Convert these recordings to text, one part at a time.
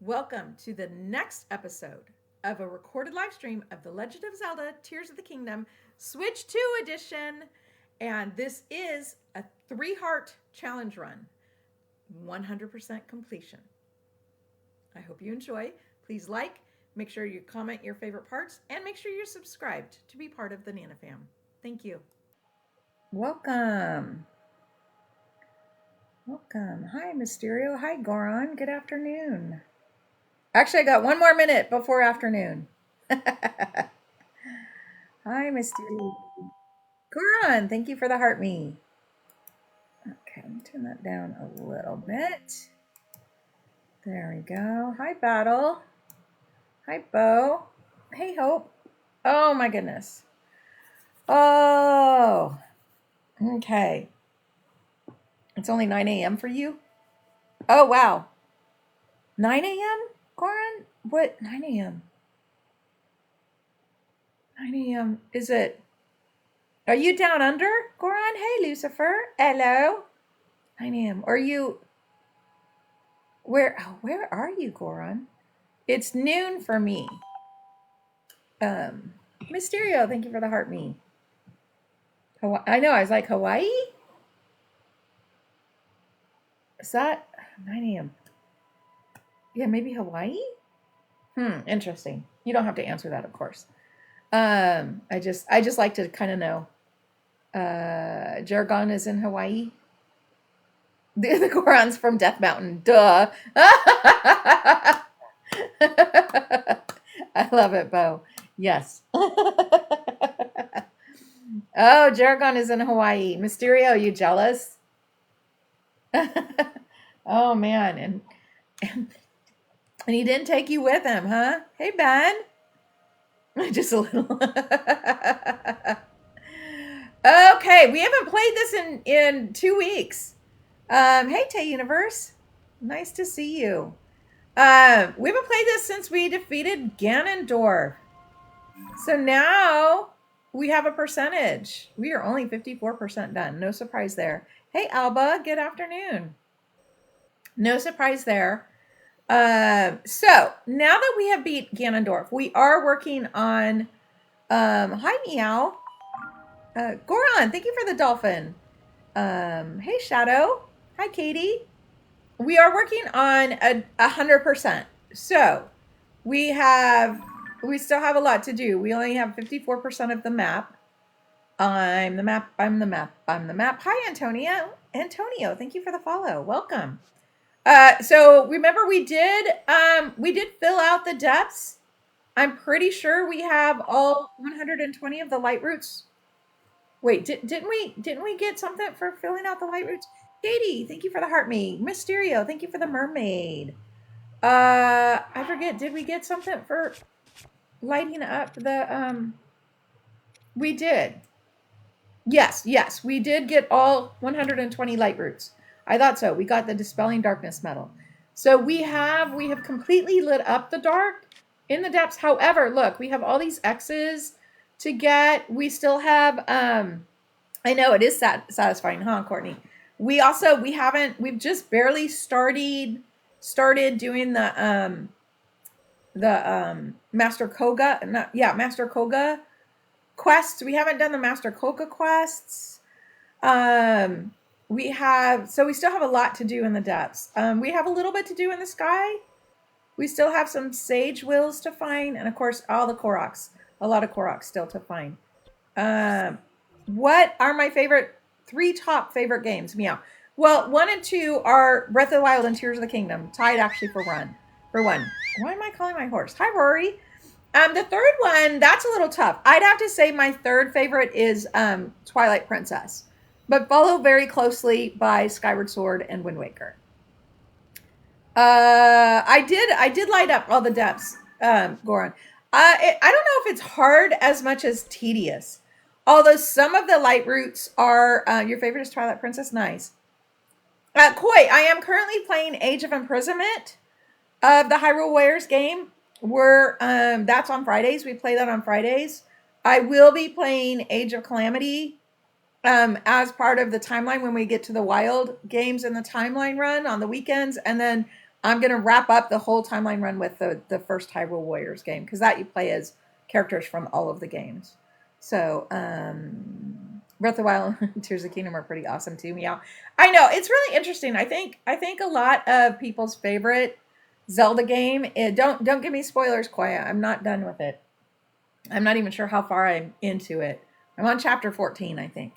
Welcome to the next episode of a recorded live stream of The Legend of Zelda Tears of the Kingdom Switch 2 edition. And this is a 3-heart challenge run, 100% completion. I hope you enjoy. Please like, make sure you comment your favorite parts, and make sure you're subscribed to be part of the Nana fam. Thank you. Welcome. Hi, Mysterio. Hi, Goron. Good afternoon. Actually, I got 1 more minute before afternoon. Hi, Mysterio. Goron, thank you for the heart me. Okay, let me turn that down a little bit. There we go. Hi, Battle. Hi, Bo. Hey, Hope. Oh, my goodness. Oh, okay. It's only 9 a.m. for you? Oh, wow. 9 a.m., Goron? What? 9 a.m.? 9 a.m. Is it? Are you down under, Goron? Hey, Lucifer. Hello. 9 a.m. Are you? Where are you, Goron? It's noon for me. Mysterio, thank you for the heart me. I know, I was like, Hawaii? Is that 9 a.m.? Yeah, maybe Hawaii? Interesting. You don't have to answer that, of course. I just like to kind of know. Jargon is in Hawaii. The Goron's from Death Mountain. Duh. I love it, Bo. Yes. Oh, Jargon is in Hawaii. Mysterio, you jealous? Oh, man. And he didn't take you with him, huh? Hey, Ben. Just a little. Okay, we haven't played this in 2 weeks. Hey, Tay Universe. Nice to see you. We haven't played this since we defeated Ganondorf. So now we have a percentage. We are only 54% done. No surprise there. Hey, Alba. Good afternoon. No surprise there. So now that we have beat Ganondorf, we are working on. Hi, Meow. Goron, thank you for the dolphin. Hey, Shadow. Hi, Katie. We are working on 100%. So we still have a lot to do. We only have 54% of the map. I'm the map. Hi, Antonio. Thank you for the follow. Welcome. So remember we did fill out the depths. I'm pretty sure we have all 120 of the light roots. Wait, didn't we get something for filling out the light roots? Katie, thank you for the heart me. Mysterio, thank you for the mermaid. I forget, did we get something for lighting up the we did. Yes, we did get all 120 light roots. I thought so. We got the Dispelling Darkness medal. So we have completely lit up the dark in the depths. However, look, we have all these X's to get. We still have I know it is satisfying, huh, Courtney? We've just barely started doing the Master Koga quests. We haven't done the Master Koga quests. We still have a lot to do in the depths. We have a little bit to do in the sky. We still have some Sage Wills to find, and of course, all the Koroks. A lot of Koroks still to find. What are my 3 top favorite games? Meow. Well, 1 and 2 are Breath of the Wild and Tears of the Kingdom, tied actually for 1. Why am I calling my horse? Hi, Rory. The third one, that's a little tough. I'd have to say my third favorite is Twilight Princess, but followed very closely by Skyward Sword and Wind Waker. I did light up all the depths, Goron. I don't know if it's hard as much as tedious. Although some of the light roots are, your favorite is Twilight Princess? Nice. Koi, I am currently playing Age of Imprisonment of the Hyrule Warriors game. That's on Fridays. We play that on Fridays. I will be playing Age of Calamity as part of the timeline when we get to the wild games in the timeline run on the weekends. And then I'm going to wrap up the whole timeline run with the first Hyrule Warriors game, because that you play as characters from all of the games. So, Breath of the Wild and Tears of the Kingdom are pretty awesome too. Meow. I know, it's really interesting. I think a lot of people's favorite Zelda game. Don't give me spoilers, Koya. I'm not done with it. I'm not even sure how far I'm into it. I'm on chapter 14, I think.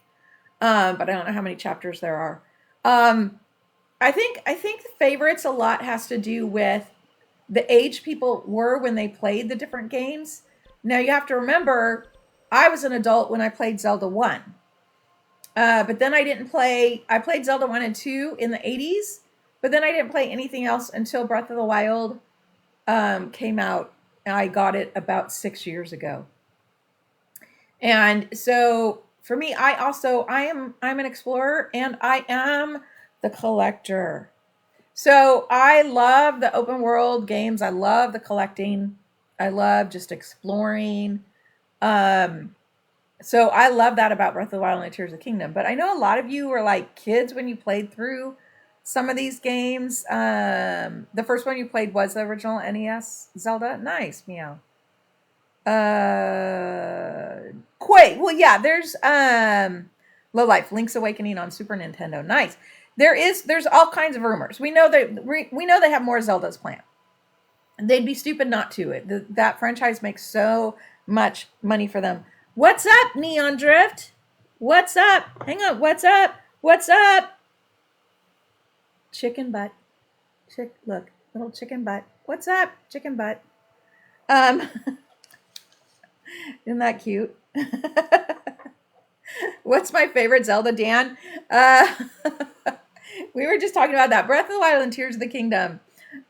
But I don't know how many chapters there are. I think the favorites a lot has to do with the age people were when they played the different games. Now you have to remember, I was an adult when I played Zelda 1. But then I played Zelda 1 and 2 in the 80s, but then I didn't play anything else until Breath of the Wild came out. And I got it about 6 years ago. And so for me, I'm an explorer and I am the collector. So I love the open world games. I love the collecting. I love just exploring. So I love that about Breath of the Wild and Tears of the Kingdom. But I know a lot of you were like kids when you played through some of these games. The first one you played was the original NES Zelda. Nice, meow. Quay. Well, yeah, there's Low Life, Link's Awakening on Super Nintendo. Nice. There's all kinds of rumors. We know they have more Zeldas planned. They'd be stupid not to. That franchise makes so much money for them. What's up, Neon Drift? What's up? Hang on. What's up? What's up? Chicken butt. Look, little chicken butt. What's up, chicken butt? Isn't that cute? What's my favorite Zelda, Dan? We were just talking about that. Breath of the Wild and Tears of the Kingdom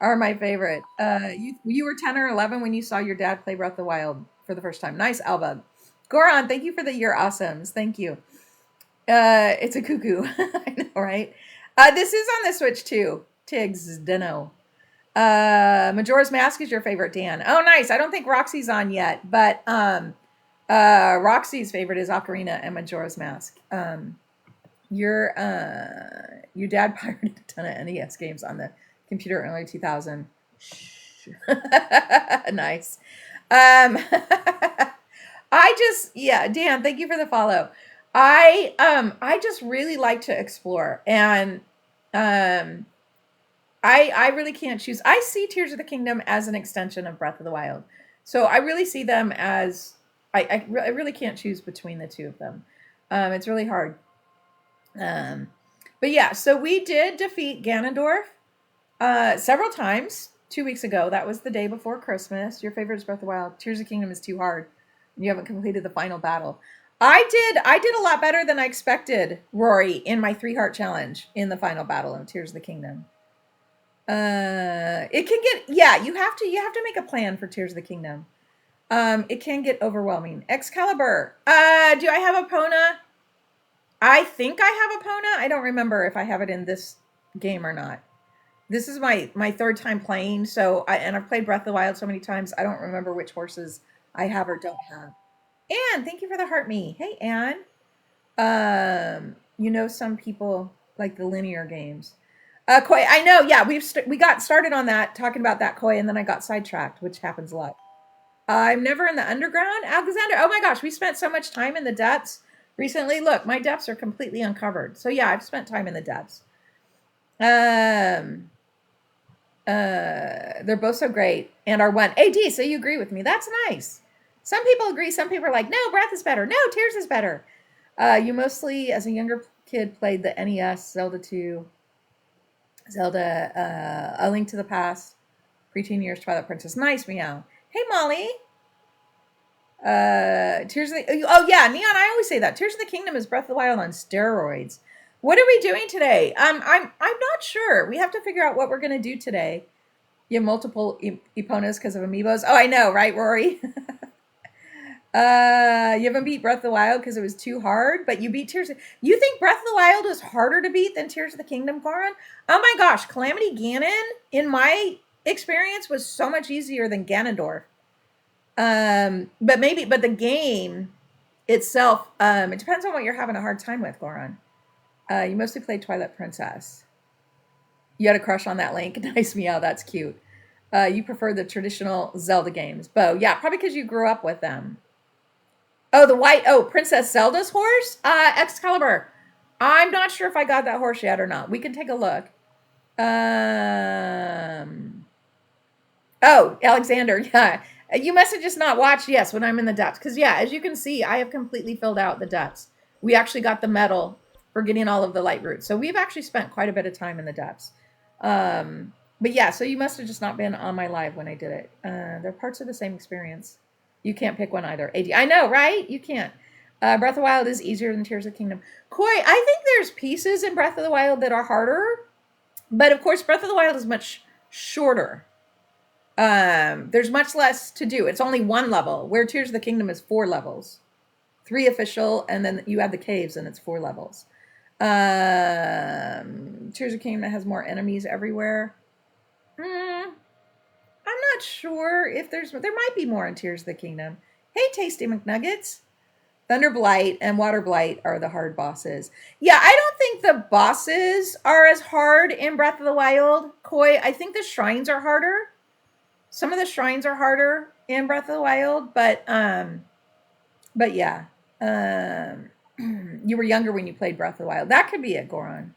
are my favorite. You were 10 or 11 when you saw your dad play Breath of the Wild for the first time. Nice, Alba. Goron, thank you for the You're Awesomes. Thank you. It's a cuckoo. I know, right? This is on the Switch too. Tiggs, dunno. Majora's Mask is your favorite, Dan. Oh, nice. I don't think Roxy's on yet, but Roxy's favorite is Ocarina and Majora's Mask. Your dad pirated a ton of NES games on the computer in early 2000. Nice. Dan, thank you for the follow. I just really like to explore, and I really can't choose. I see Tears of the Kingdom as an extension of Breath of the Wild. So I really see them as, I really can't choose between the two of them. It's really hard. But yeah, so we did defeat Ganondorf several times 2 weeks ago. That was the day before Christmas. Your favorite is Breath of the Wild. Tears of the Kingdom is too hard. You haven't completed the final battle. I did a lot better than I expected, Rory, in my 3-heart challenge in the final battle of Tears of the Kingdom. It can get, yeah, you have to make a plan for Tears of the Kingdom. It can get overwhelming. Excalibur. Do I have Epona? I think I have Epona. I don't remember if I have it in this game or not. This is my third time playing, and I've played Breath of the Wild so many times, I don't remember which horses I have or don't have. Anne, thank you for the heart me. Hey, Anne. Some people like the linear games. Koi, I know, yeah, we got started on that, talking about that, Koi, and then I got sidetracked, which happens a lot. I'm never in the underground, Alexander. Oh my gosh, we spent so much time in the depths recently. Look, my depths are completely uncovered. So yeah, I've spent time in the depths. They're both so great and are one. AD, so you agree with me. That's nice. Some people agree. Some people are like, no, Breath is better. No, Tears is better. You mostly, as a younger kid, played the NES, Zelda 2, Zelda, A Link to the Past, Preteen Years, Twilight Princess. Nice, meow. Hey, Molly. Tears of the, oh yeah, Neon, I always say that. Tears of the Kingdom is Breath of the Wild on steroids. What are we doing today? I'm not sure. We have to figure out what we're gonna do today. You have multiple Eponas because of amiibos. Oh, I know, right, Rory? You haven't beat Breath of the Wild because it was too hard, but you beat Tears. You think Breath of the Wild was harder to beat than Tears of the Kingdom, Corin? Oh my gosh, Calamity Ganon, in my experience, was so much easier than Ganondorf. But the game itself, it depends on what you're having a hard time with, Goron. You mostly played Twilight Princess. You had a crush on that Link. Nice meow. That's cute. You prefer the traditional Zelda games. Bo, yeah, probably because you grew up with them. Oh, the white. Oh, Princess Zelda's horse? Excalibur. I'm not sure if I got that horse yet or not. We can take a look. Oh, Alexander. Yeah. You must have just not watched, yes, when I'm in the depths. Because, yeah, as you can see, I have completely filled out the depths. We actually got the medal for getting all of the light roots. So we've actually spent quite a bit of time in the depths. But yeah, so you must have just not been on my live when I did it. They're parts of the same experience. You can't pick one either. AD. I know, right? You can't. Breath of the Wild is easier than Tears of the Kingdom. Koi, I think there's pieces in Breath of the Wild that are harder. But of course, Breath of the Wild is much shorter. There's much less to do. It's only one level, where Tears of the Kingdom is 4 levels. 3 official, and then you add the caves, and it's 4 levels. Tears of the Kingdom has more enemies everywhere. I'm not sure if there might be more in Tears of the Kingdom. Hey, Tasty McNuggets. Thunder Blight and Water Blight are the hard bosses. Yeah, I don't think the bosses are as hard in Breath of the Wild. Koi, I think the shrines are harder. Some of the shrines are harder in Breath of the Wild, but yeah. You were younger when you played Breath of the Wild. That could be it, Goron.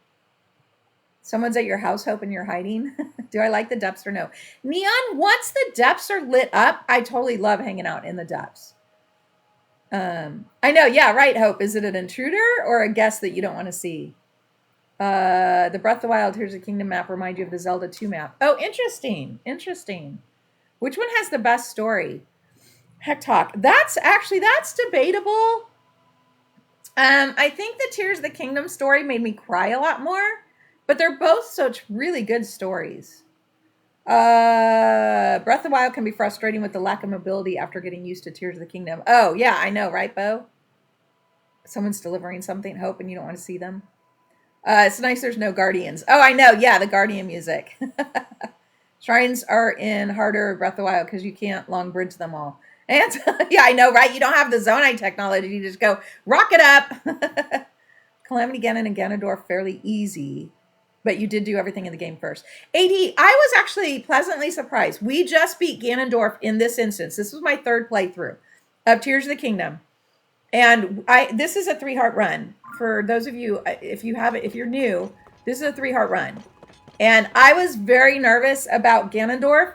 Someone's at your house hoping you're hiding. Do I like the depths or no? Neon, once the depths are lit up, I totally love hanging out in the depths. I know, yeah, right, Hope. Is it an intruder or a guest that you don't want to see? The Breath of the Wild, Tears of the Kingdom map remind you of the Zelda 2 map. Oh, interesting. Interesting. Which one has the best story? Heck talk. That's debatable. I think the Tears of the Kingdom story made me cry a lot more, but they're both such really good stories. Breath of the Wild can be frustrating with the lack of mobility after getting used to Tears of the Kingdom. Oh, yeah, I know, right, Bo? Someone's delivering something, Hope, and you don't want to see them. It's nice there's no Guardians. Oh, I know, yeah, the Guardian music. Shrines are in harder Breath of the Wild because you can't long bridge them all. And yeah, I know, right? You don't have the Zonite technology. You just go, rock it up. Calamity Ganon and Ganondorf fairly easy. But you did do everything in the game first. AD, I was actually pleasantly surprised. We just beat Ganondorf in this instance. This was my 3rd playthrough of Tears of the Kingdom. And this is a 3-heart run. For those of you, if you're new, this is a 3-heart run. And I was very nervous about Ganondorf,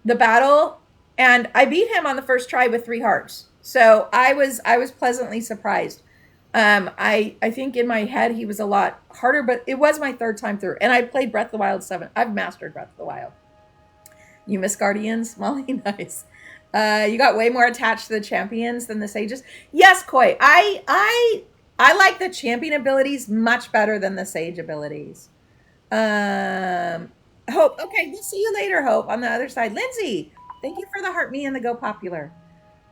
the battle, and I beat him on the first try with 3 hearts. So I was pleasantly surprised. I think in my head he was a lot harder, but it was my 3rd time through. And I played Breath of the Wild 7. I've mastered Breath of the Wild. You miss Guardians? Molly, nice. You got way more attached to the champions than the sages. Yes, Koi. I like the champion abilities much better than the sage abilities. Hope. Okay, we'll see you later, Hope, on the other side. Lindsay, thank you for the heart me and the go popular.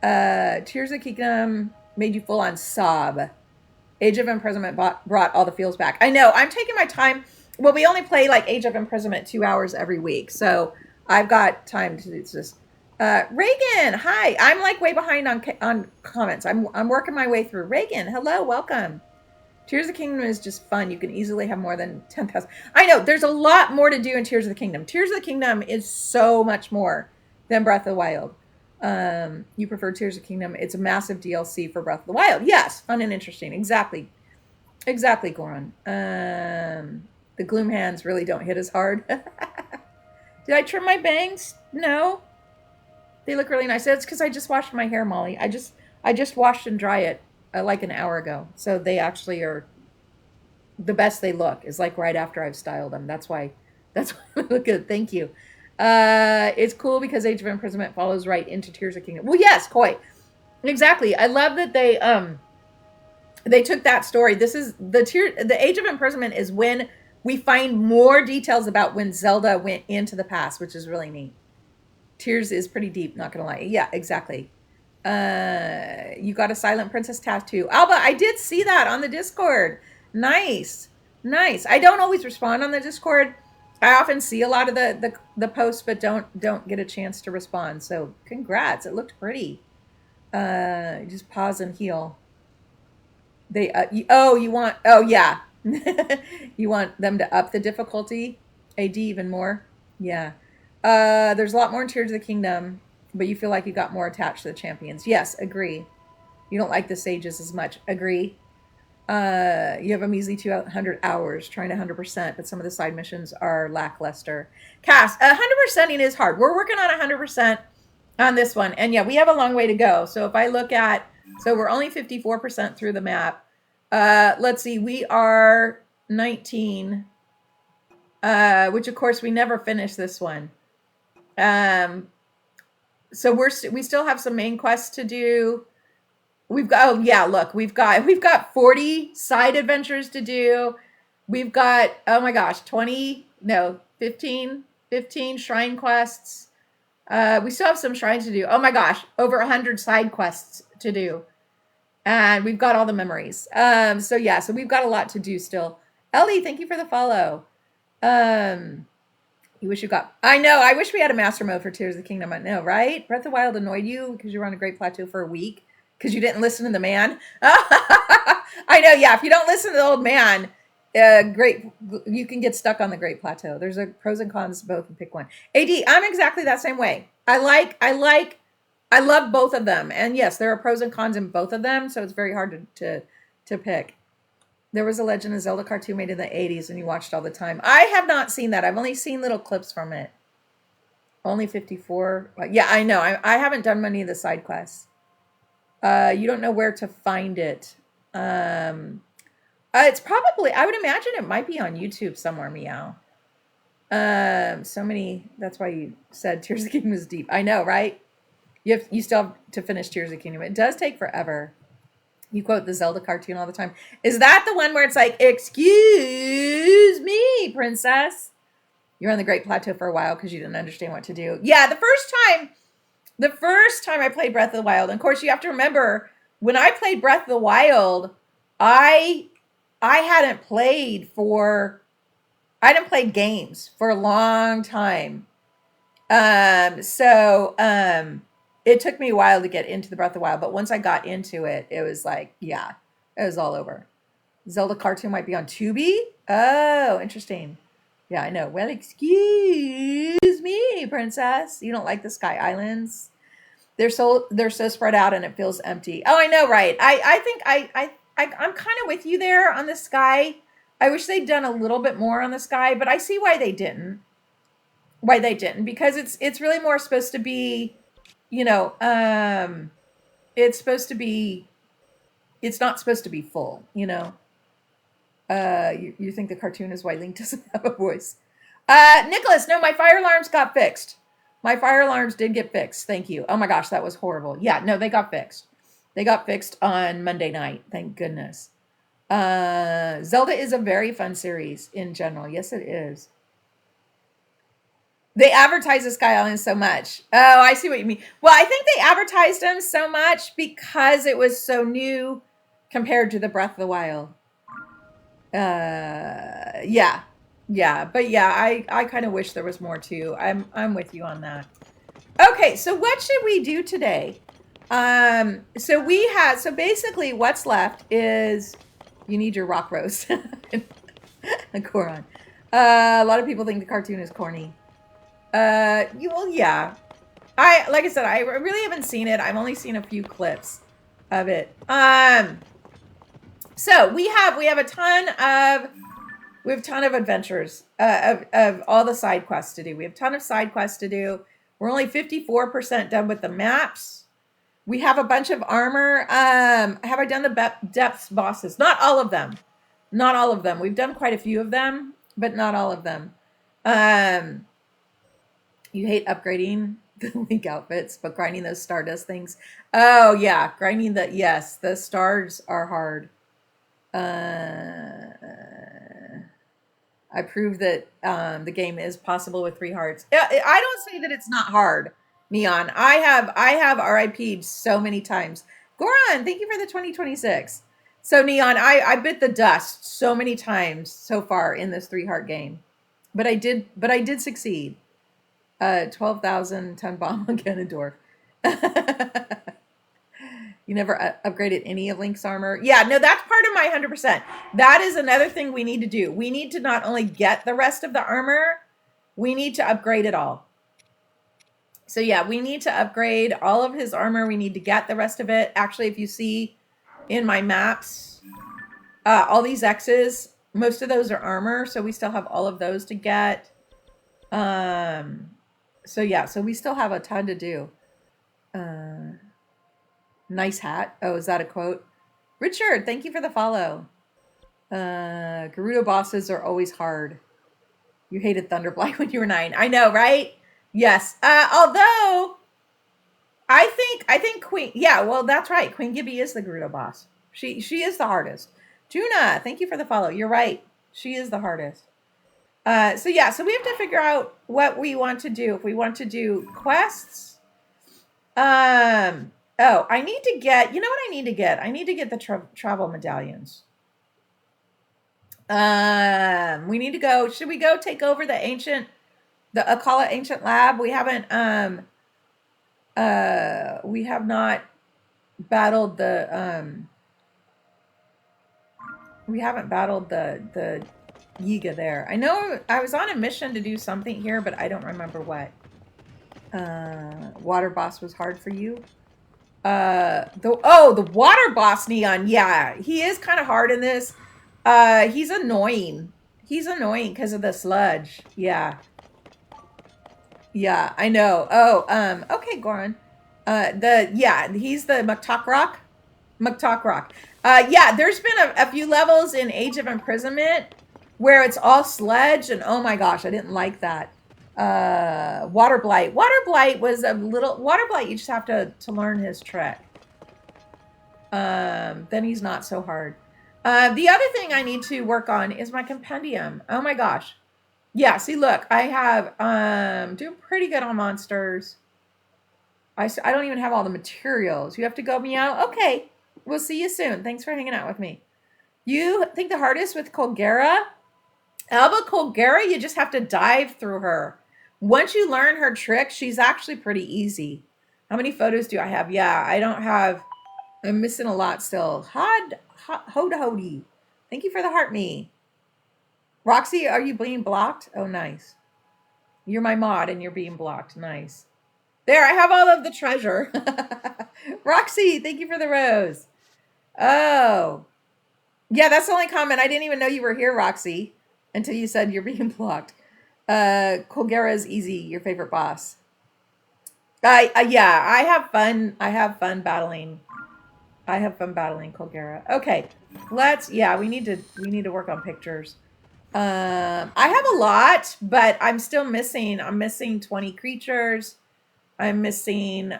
Tears of the Kingdom made you full on sob. Age of Imprisonment brought all the feels back. I know. I'm taking my time. Well, we only play like Age of Imprisonment 2 hours every week, so I've got time to do this. Reagan, hi. I'm like way behind on comments. I'm working my way through. Reagan, hello, welcome. Tears of the Kingdom is just fun. You can easily have more than 10,000. I know. There's a lot more to do in Tears of the Kingdom. Tears of the Kingdom is so much more than Breath of the Wild. You prefer Tears of the Kingdom. It's a massive DLC for Breath of the Wild. Yes, fun and interesting. Exactly, Goron. The gloom hands really don't hit as hard. Did I trim my bangs? No. They look really nice. It's because I just washed my hair, Molly. I just washed and dry it like an hour ago. So they actually are the best they look is like right after I've styled them. That's why they look good. Thank you. It's cool because Age of Imprisonment follows right into Tears of the Kingdom. Well, yes, Koi. Exactly. I love that they took that story. This is the Age of Imprisonment is when we find more details about when Zelda went into the past, which is really neat. Tears is pretty deep, not gonna lie. Yeah, exactly. You got a Silent Princess tattoo. Alba, I did see that on the Discord. Nice. I don't always respond on the Discord. I often see a lot of the posts, but don't get a chance to respond. So congrats. It looked pretty. Just pause and heal. You want, oh yeah. You want them to up the difficulty? AD even more. Yeah. There's a lot more in Tears of the Kingdom, but you feel like you got more attached to the champions. Yes, agree. You don't like the sages as much. Agree. You have a measly 200 hours trying to 100%, but some of the side missions are lackluster. Cass, 100%ing is hard. We're working on 100% on this one. And yeah, we have a long way to go. So if I look at, so we're only 54% through the map. Let's see, we are 19, which of course we never finished this one. So we still have some main quests to do. We've got, oh yeah, look, we've got 40 side adventures to do. We've got, oh my gosh, 15 shrine quests. We still have some shrines to do. Oh my gosh, over 100 side quests to do. And we've got all the memories. So yeah, so we've got a lot to do still. Ellie, thank you for the follow. You wish you got, I know, I wish we had a master mode for Tears of the Kingdom. I know, right? Breath of the Wild annoyed you because you were on a Great Plateau for a week because you didn't listen to the man. I know, yeah, if you don't listen to the old man, you can get stuck on the Great Plateau. There's a pros and cons to both, and pick one. AD, I'm exactly that same way. I love both of them. And yes, there are pros and cons in both of them, so it's very hard to pick. There was a Legend of Zelda cartoon made in the 80s and you watched all the time. I have not seen that. I've only seen little clips from it. Only 54. Yeah, I know. I haven't done many of the side quests. You don't know where to find it. It's probably, I would imagine it might be on YouTube somewhere, Meow. So many, that's why you said Tears of the Kingdom is deep. I know, right? You still have to finish Tears of the Kingdom. It does take forever. You quote the Zelda cartoon all the time. Is that the one where it's like, excuse me, princess? You're on the Great Plateau for a while because you didn't understand what to do. Yeah, the first time I played Breath of the Wild, and of course you have to remember, when I played Breath of the Wild, I hadn't played games for a long time. It took me a while to get into the Breath of the Wild, but once I got into it, it was like, yeah, it was all over. Zelda cartoon might be on Tubi? Oh, interesting. Yeah, I know. Well, excuse me, princess. You don't like the Sky Islands? They're so spread out and it feels empty. Oh, I know, right? I think I'm kind of with you there on the Sky. I wish they'd done a little bit more on the Sky, but I see why they didn't. Because it's really more supposed to be, it's not supposed to be full, you think the cartoon is why Link doesn't have a voice. Nicholas, no, my fire alarms got fixed. My fire alarms did get fixed. Thank you. Oh my gosh, that was horrible. Yeah, no, they got fixed. They got fixed on Monday night. Thank goodness. Zelda is a very fun series in general. Yes, it is. They advertise the Sky Islands so much. Oh, I see what you mean. Well, I think they advertised them so much because it was so new compared to the Breath of the Wild. Yeah. But yeah, I kind of wish there was more too. I'm with you on that. Okay, so what should we do today? So basically what's left is you need your rock roast. Goron. A lot of people think the cartoon is corny. Yeah. Like I said, I really haven't seen it. I've only seen a few clips of it. So we have a ton of adventures, of all the side quests to do. We have a ton of side quests to do. We're only 54% done with the maps. We have a bunch of armor. Have I done the depths bosses? Not all of them. We've done quite a few of them, but not all of them. You hate upgrading the Link outfits, but grinding those Stardust things. Oh yeah, the stars are hard. I proved that the game is possible with 3 hearts. I don't say that it's not hard, Neon. I have RIP'd so many times. Goron, thank you for the 2026. So Neon, I bit the dust so many times so far in this 3-heart game, but I did succeed. 12,000 ton bomb on Ganondorf. You never upgraded any of Link's armor? Yeah, no, that's part of my 100%. That is another thing we need to do. We need to not only get the rest of the armor, We need to upgrade it all. So yeah, we need to upgrade all of his armor. We need to get the rest of it. Actually, if you see in my maps, all these X's, most of those are armor. So we still have all of those to get. So yeah, so we still have a ton to do. Nice hat. Oh, is that a quote? Richard, thank you for the follow. Gerudo bosses are always hard. You hated Thunderblight when you were 9. I know, right? Yes. Although I think Queen, yeah, well, that's right. Queen Gibby is the Gerudo boss. She is the hardest. Juna, thank you for the follow. You're right. She is the hardest. So yeah, so we have to figure out what we want to do. If we want to do quests, oh, I need to get, you know what I need to get? I need to get the travel medallions. We need to go, should we go take over the Akala Ancient Lab? We haven't, we have not battled the, we haven't battled the Yiga there. I know I was on a mission to do something here, but I don't remember what. Water boss was hard for you. The water boss, Neon. Yeah, he is kind of hard in this. He's annoying. He's annoying because of the sludge. Yeah. Yeah, I know. Oh, okay, Goran. He's the Muktak Rock. Muktak Rock. Yeah, there's been a few levels in Age of Imprisonment where it's all sledge, and oh my gosh, I didn't like that. Water Blight. Water Blight was a little... Water Blight, you just have to learn his trick. Then he's not so hard. The other thing I need to work on is my compendium. Oh my gosh. Yeah, see, look, I have... doing pretty good on monsters. I don't even have all the materials. You have to go meow. Okay, we'll see you soon. Thanks for hanging out with me. You think the hardest with Colgera? Alba Colgera, you just have to dive through her. Once you learn her trick, she's actually pretty easy. How many photos do I have? Yeah, I don't have... I'm missing a lot still. Hody. Thank you for the heart me. Roxy, are you being blocked? Oh, nice. You're my mod and you're being blocked. Nice. There, I have all of the treasure. Roxy, thank you for the rose. Oh. Yeah, that's the only comment. I didn't even know you were here, Roxy, until you said you're being blocked. Colgera is easy, your favorite boss. Yeah, I have fun. I have fun battling. I have fun battling Colgera. Okay, we need to work on pictures. I have a lot, but I'm still missing. I'm missing 20 creatures. I'm missing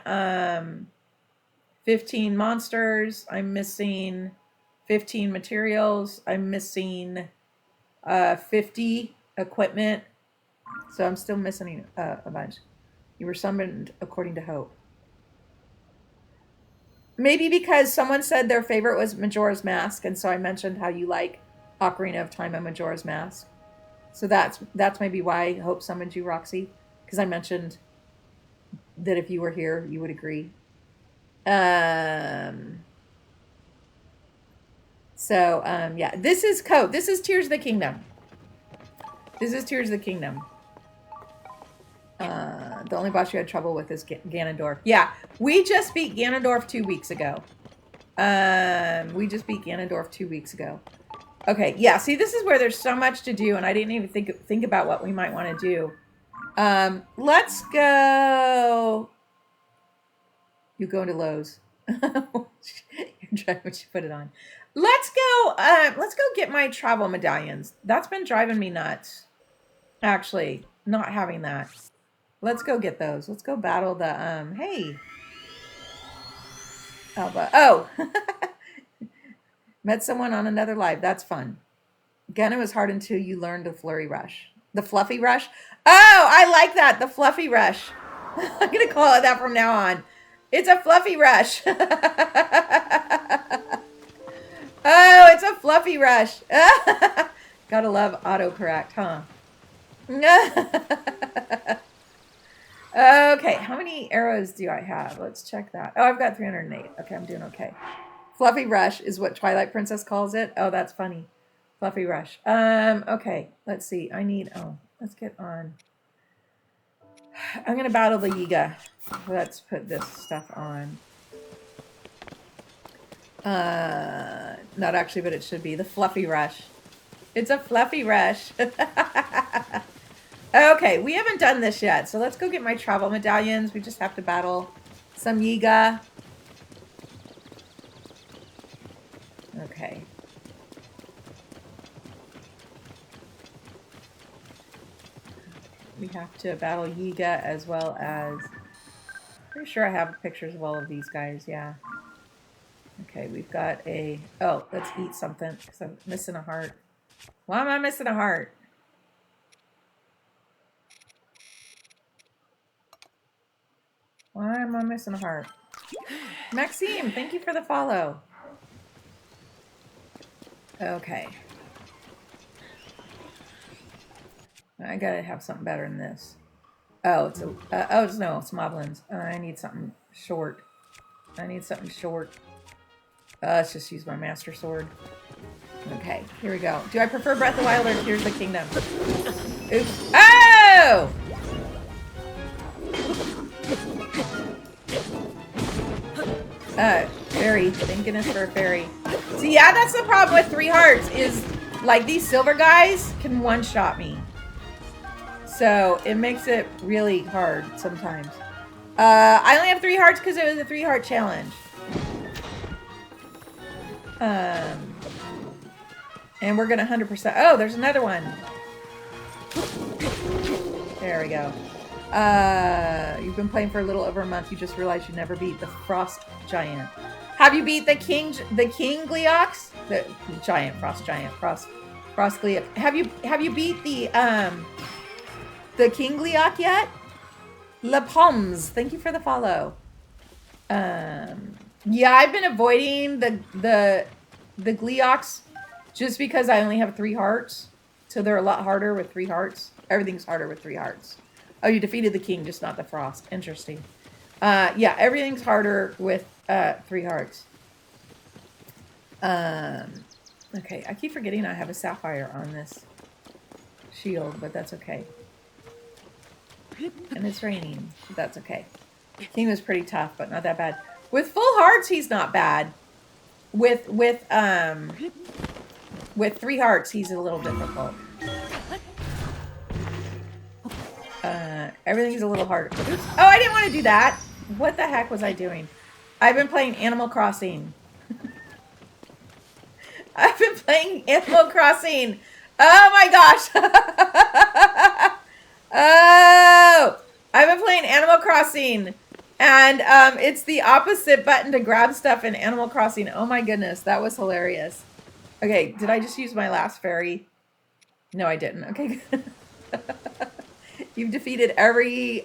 15 monsters. I'm missing 15 materials. I'm missing 50 equipment. So I'm still missing a bunch. You were summoned according to hope. Maybe because someone said their favorite was Majora's Mask, and so I mentioned how you like Ocarina of Time and Majora's Mask. So that's maybe why Hope summoned you, Roxy, because I mentioned that if you were here, you would agree. Yeah, this is Code. This is Tears of the Kingdom. This is Tears of the Kingdom. The only boss you had trouble with is Ganondorf. Yeah, we just beat Ganondorf 2 weeks ago. Okay, yeah, see, this is where there's so much to do, and I didn't even think about what we might want to do. Let's go... You go into Lowe's. You're trying to put it on. Let's go get my travel medallions. That's been driving me nuts. Actually, not having that. Let's go get those. Let's go battle the, hey. Alba. Oh. Met someone on another live. That's fun. Again, was hard until you learned the flurry rush. The fluffy rush? Oh, I like that. The fluffy rush. I'm going to call it that from now on. It's a fluffy rush. Oh, it's a fluffy rush. Gotta love autocorrect, huh? Okay, how many arrows do I have? Let's check that. Oh, I've got 308. Okay, I'm doing okay. Fluffy rush is what Twilight Princess calls it. Oh, that's funny. Fluffy rush. Okay, let's see. Let's get on. I'm going to battle the Yiga. Let's put this stuff on. Not actually, but it should be the Fluffy Rush. It's a Fluffy Rush. Okay, we haven't done this yet, so let's go get my travel medallions. We just have to battle some Yiga. Okay. We have to battle Yiga as well as... Pretty sure I have pictures of all of these guys, yeah. Okay, we've got a... Oh, let's eat something, because I'm missing a heart. Why am I missing a heart? Why am I missing a heart? Maxime, thank you for the follow. Okay. I gotta have something better than this. Oh, it's a... oh, it's no, it's Moblins. I need something short. I need something short. Let's just use my Master Sword. Okay, here we go. Do I prefer Breath of the Wild or Tears of the Kingdom? Oops. Oh! Fairy. Thank goodness for a fairy. See, yeah, that's the problem with 3 hearts is, like, these silver guys can one-shot me. So, it makes it really hard sometimes. I only have 3 hearts because it was a 3-heart challenge. And we're gonna 100%. Oh, there's another one. There we go. You've been playing for a little over a month. You just realized you never beat the Frost Giant. Have you beat the King Gleeox? The Giant Frost Gleeok. Have you beat the King Gleeok yet? La Poms, thank you for the follow. Yeah, I've been avoiding the Gleeoks just because I only have 3 hearts. So they're a lot harder with 3 hearts. Everything's harder with 3 hearts. Oh, you defeated the king, just not the frost. Interesting. Yeah, everything's harder with 3 hearts. Okay, I keep forgetting I have a sapphire on this shield, but that's okay. And it's raining, but that's okay. King was pretty tough, but not that bad. With full hearts, he's not bad. With 3 hearts, he's a little difficult. Everything's a little harder. Oops. Oh, I didn't want to do that. What the heck was I doing? I've been playing Animal Crossing. I've been playing Animal Crossing. Oh my gosh. Oh, I've been playing Animal Crossing. And it's the opposite button to grab stuff in Animal Crossing. Oh my goodness, that was hilarious. Okay, did I just use my last fairy? No, I didn't. Okay, good. You've defeated every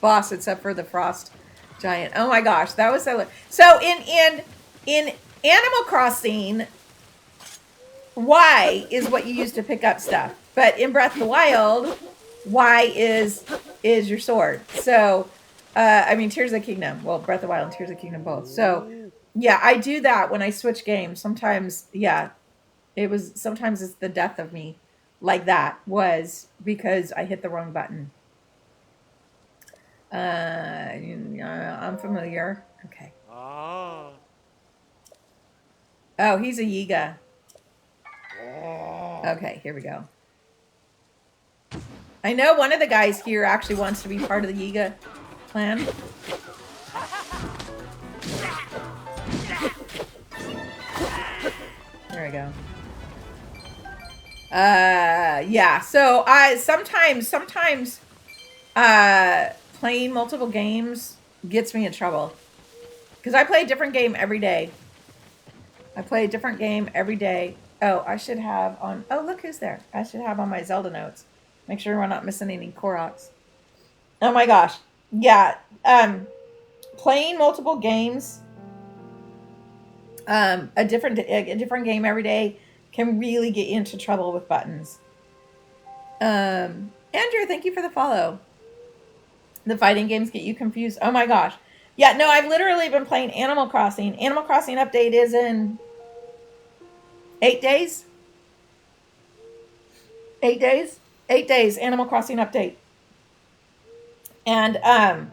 boss except for the Frost Giant. Oh my gosh, that was so... So in Animal Crossing, Y is what you use to pick up stuff. But in Breath of the Wild, Y is your sword. So, I mean, Tears of the Kingdom. Well, Breath of the Wild and Tears of the Kingdom both. So, yeah, I do that when I switch games. Sometimes, yeah, sometimes it's the death of me. Like that was because I hit the wrong button. I'm familiar. Okay. Oh, he's a Yiga. Okay, here we go. I know one of the guys here actually wants to be part of the Yiga clan. There we go. Yeah, so I sometimes playing multiple games gets me in trouble because I play a different game every day. Oh, I should have on... Oh, look who's there. I should have on my Zelda notes. Make sure we're not missing any Koroks. Oh my gosh. Yeah. Playing multiple games, a different game every day can really get you into trouble with buttons. Andrew, thank you for the follow. The fighting games get you confused. Oh my gosh. Yeah, no, I've literally been playing Animal Crossing. Animal Crossing update is in 8 days. 8 days? 8 days, Animal Crossing update. And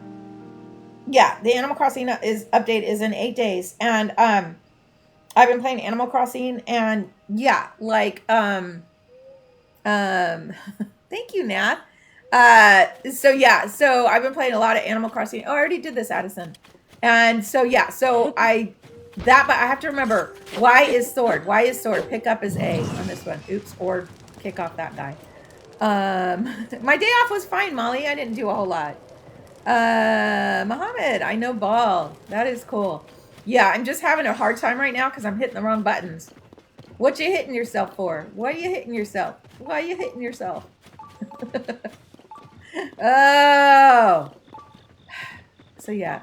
yeah, the Animal Crossing update is in 8 days, and I've been playing Animal Crossing, and yeah, like thank you, Nat. So yeah, so I've been playing a lot of Animal Crossing. Oh, I already did this, Addison. And so yeah, so but I have to remember, Y is sword. Y is sword. Pick up is A on this one. Oops, or kick off that guy. My day off was fine, Molly. I didn't do a whole lot. Mohammed, I know ball. That is cool. Yeah, I'm just having a hard time right now because I'm hitting the wrong buttons. What you hitting yourself for? Why are you hitting yourself? Why are you hitting yourself? Oh. So yeah.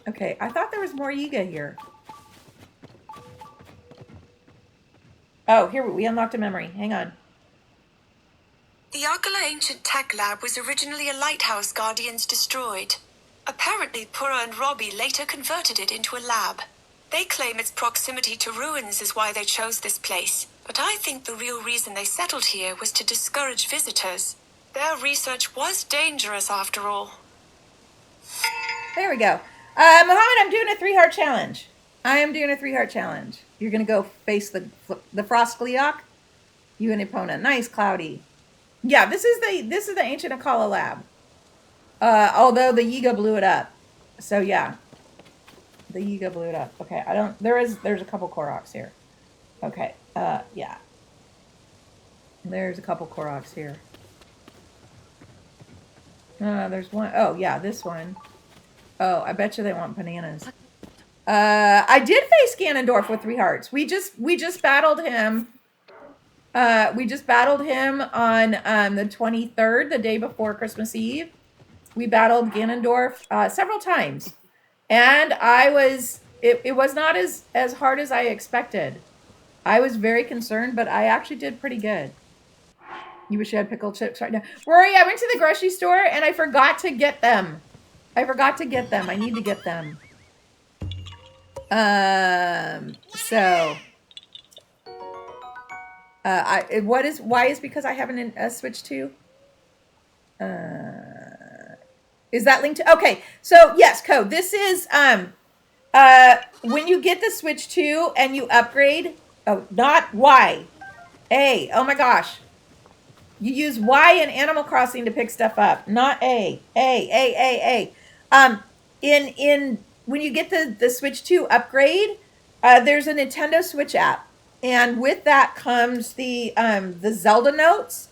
Okay, I thought there was more Yiga here. Oh, here we unlocked a memory. Hang on. The Argala Ancient Tech Lab was originally a lighthouse Guardians destroyed. Apparently, Pura and Robbie later converted it into a lab. They claim its proximity to ruins is why they chose this place, but I think the real reason they settled here was to discourage visitors. Their research was dangerous after all. There we go. Mohammed, I'm doing a 3-heart challenge. I am doing a 3-heart challenge. You're gonna go face the Frostgleok. You and Epona. Nice, Cloudy. Yeah, this is the ancient Akala lab. Although the Yiga blew it up. So yeah. The Yiga blew it up. Okay, there's a couple Koroks here. Okay, yeah. There's a couple Koroks here. There's one. Oh, yeah, this one. Oh, I bet you they want bananas. I did face Ganondorf with 3 hearts. We just battled him. We just battled him on the 23rd, the day before Christmas Eve. We battled Ganondorf several times. And it was not as hard as I expected. I was very concerned, but I actually did pretty good. You wish you had pickled chips right now. Rory, I went to the grocery store and I forgot to get them. I need to get them. So why is because I haven't Switch 2? Is that linked to? Okay, so yes, code. This is when you get the Switch 2 and you upgrade. Oh, not Y, A. Oh my gosh, you use Y in Animal Crossing to pick stuff up, not A. In when you get the Switch 2 upgrade, there's a Nintendo Switch app, and with that comes the Zelda notes.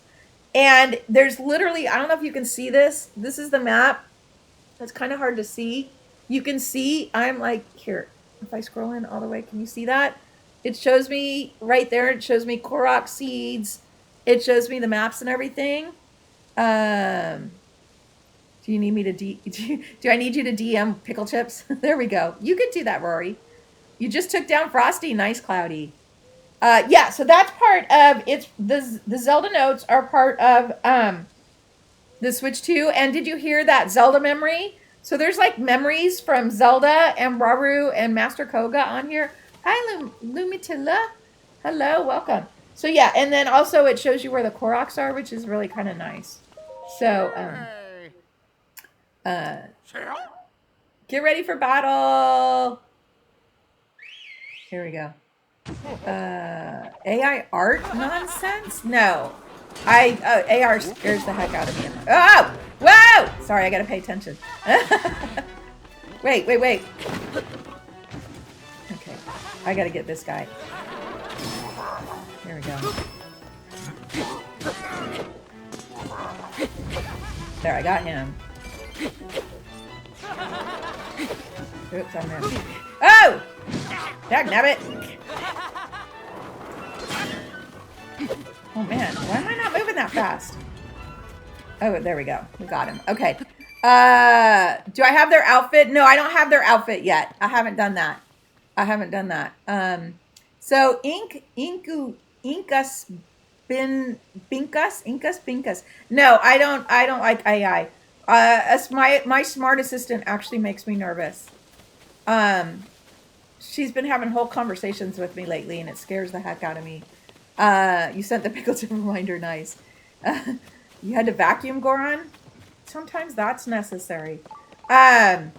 And there's literally, I don't know if you can see this. This is the map. It's kind of hard to see. You can see, I'm like, here, if I scroll in all the way, can you see that? It shows me right there. It shows me Korok seeds. It shows me the maps and everything. Do you need me to do I need you to DM pickle chips? There we go. You could do that, Rory. You just took down Frosty. Nice, Cloudy. Yeah, so that's part of the Zelda notes are part of the Switch 2. And did you hear that Zelda memory? So there's like memories from Zelda and Rauru and Master Koga on here. Hi, Lumitilla. Hello, welcome. So yeah, and then also it shows you where the Koroks are, which is really kind of nice. So get ready for battle. Here we go. AI art nonsense? No. AR scares the heck out of me. Oh! Whoa! Sorry, I gotta pay attention. Wait. Okay. I gotta get this guy. Here we go. There, I got him. Oops, I missed. Oh! Dagnabbit! Oh man, why am I not moving that fast? Oh, there we go. We got him. Okay. Do I have their outfit? No, I don't have their outfit yet. I haven't done that. So Incus Binkus. No, I don't like AI. My smart assistant actually makes me nervous. She's been having whole conversations with me lately, and it scares the heck out of me. You sent the pickle chip reminder. Nice. You had to vacuum, Goron? sometimes that's necessary. Why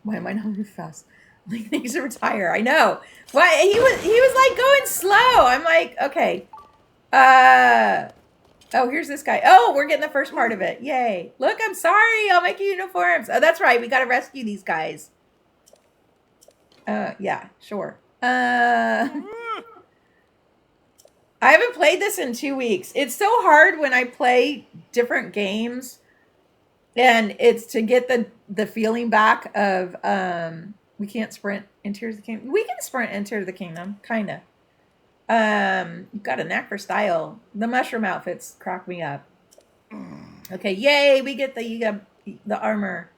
am I not moving fast? Like, he needs to retire. I know. Why he was like going slow. I'm like, okay. Oh, here's this guy. Oh, we're getting the first part of it. Yay. Look, I'm sorry. I'll make you uniforms. Oh, that's right. We got to rescue these guys. Yeah, sure. I haven't played this in 2 weeks. It's so hard when I play different games, and it's to get the feeling back of we can't sprint into the kingdom. We can sprint into the kingdom, kind of. You've got a knack for style. The mushroom outfits crack me up. Okay, yay! We get the armor.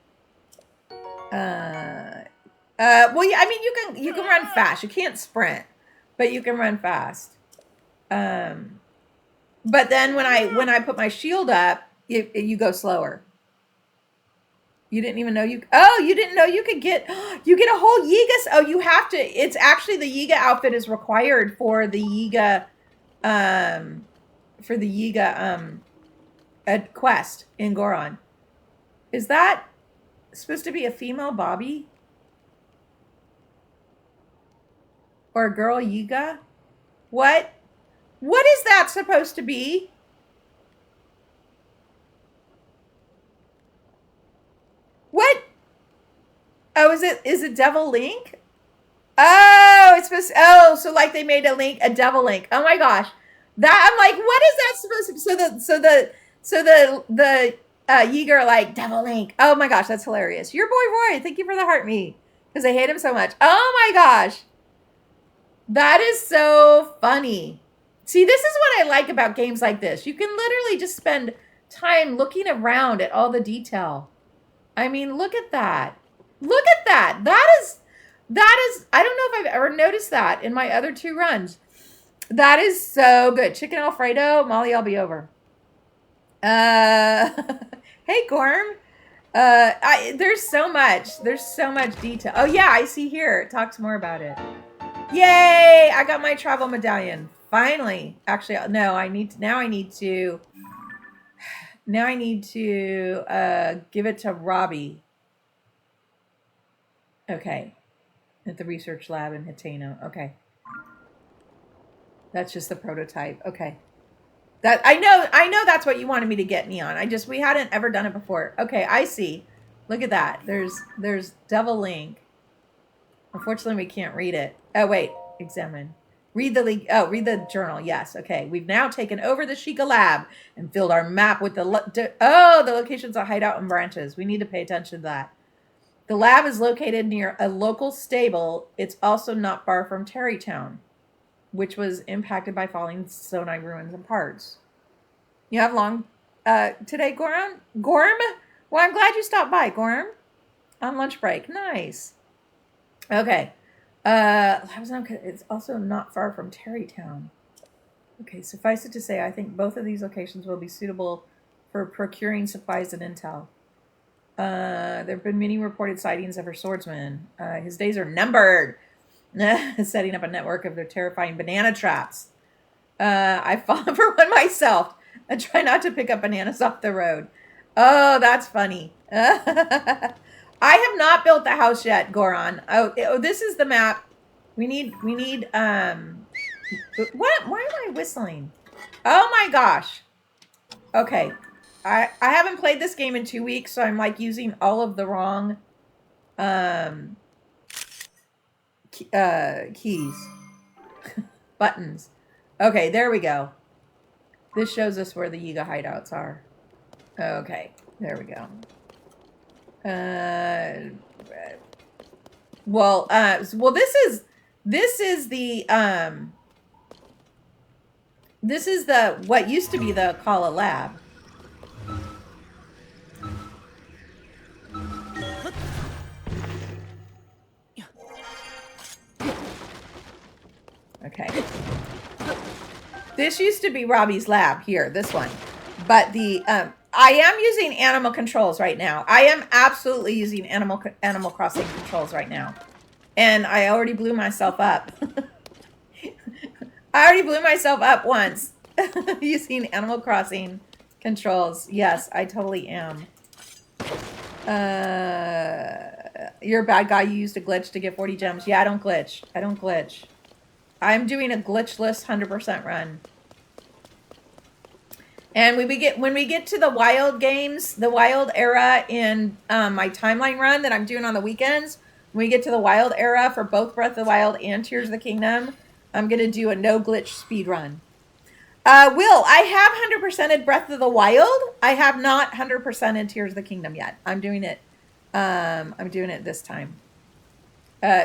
Well, yeah, I mean, you can run fast. You can't sprint, but you can run fast. But then when I put my shield up, you go slower. You didn't even know you. Oh, you didn't know you could get. You get a whole Yiga. Oh, you have to. It's actually the Yiga outfit is required for the Yiga, quest in Goron. Is that supposed to be a female Bobby? Or a girl Yiga? What? What is that supposed to be? What? Oh, is it Devil Link? Oh, it's supposed to, oh, so like they made a Devil Link. Oh my gosh. That I'm like, what is that supposed to be? So the Yiga are like Devil Link. Oh my gosh, that's hilarious. Your boy Roy, thank you for the heart me. Because I hate him so much. Oh my gosh. That is so funny. See, this is what I like about games like this. You can literally just spend time looking around at all the detail. I mean, look at that. Look at that. That is, I don't know if I've ever noticed that in my other 2 runs. That is so good. Chicken Alfredo. Molly, I'll be over. Hey, Gorm. There's so much detail. Oh yeah, I see here. It talks more about it. Yay! I got my travel medallion. Finally. Actually, no, I need to give it to Robbie. Okay. At the research lab in Hitano. Okay. That's just the prototype. Okay. That I know that's what you wanted me to get, Neon. We hadn't ever done it before. Okay, I see. Look at that. There's Devil Link. Unfortunately, we can't read it. Oh, wait. Examine. Read the journal. Yes. Okay. We've now taken over the Sheikah lab and filled our map with the locations of hideout and branches. We need to pay attention to that. The lab is located near a local stable. It's also not far from Terrytown, which was impacted by falling Sonai ruins and parts. You have long today, Gorm? Gorm? Well, I'm glad you stopped by, Gorm. On lunch break. Nice. Okay. It's also not far from Terrytown. Okay, suffice it to say, I think both of these locations will be suitable for procuring supplies and intel. There have been many reported sightings of her swordsman. His days are numbered. Setting up a network of their terrifying banana traps. I've fallen for one myself. I try not to pick up bananas off the road. Oh, that's funny. I have not built the house yet, Goron. Oh, this is the map. We need, what? Why am I whistling? Oh my gosh. Okay. I haven't played this game in 2 weeks, so I'm like using all of the wrong, keys. Buttons. Okay, there we go. This shows us where the Yiga hideouts are. Okay, there we go. Well, this is the what used to be the Kala lab. Okay. This used to be Robbie's lab here, this one. But I am using animal controls right now. I am absolutely using Animal Crossing controls right now. And I already blew myself up. I already blew myself up once using Animal Crossing Controls. Yes, I totally am. You're a bad guy. You used a glitch to get 40 gems. Yeah, I don't glitch. I don't glitch. I'm doing a glitchless 100% run. And when we get to the wild games, the wild era in my timeline run that I'm doing on the weekends, when we get to the wild era for both Breath of the Wild and Tears of the Kingdom, I'm going to do a no glitch speed run. Will, I have 100%ed Breath of the Wild. I have not 100%ed Tears of the Kingdom yet. I'm doing it. I'm doing it this time.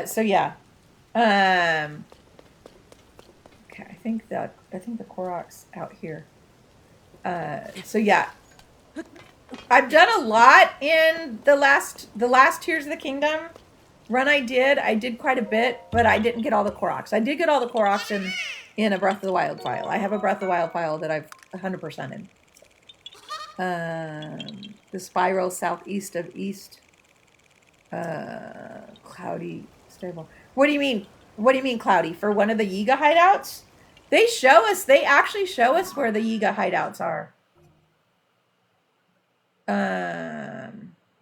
So yeah. Okay, I think the Korok's out here. So yeah. I've done a lot in the last Tears of the Kingdom run I did quite a bit, but I didn't get all the Koroks. I did get all the Koroks in a Breath of the Wild file. I have a Breath of the Wild file that I've 100%ed. The spiral southeast of East. Cloudy stable. What do you mean? What do you mean cloudy? For one of the Yiga hideouts? They actually show us where the Yiga hideouts are.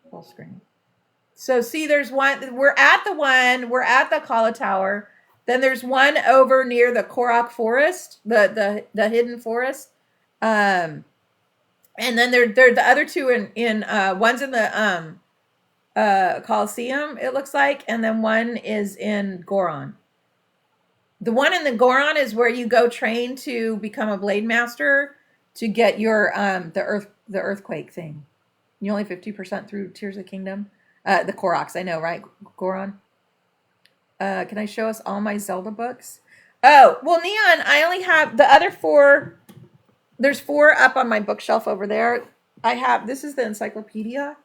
Full screen. So see, there's one. We're at the Kala Tower. Then there's one over near the Korok Forest, the hidden forest. And then there the other two in one's in the Coliseum, it looks like, and then one is in Goron. The one in the Goron is where you go train to become a blade master to get your the earthquake thing. You only 50% through Tears of the Kingdom. The Koroks, I know, right? Goron. Can I show us all my Zelda books? Oh, well, Neon, I only have the other 4. There's 4 up on my bookshelf over there. I have, this is the encyclopedia.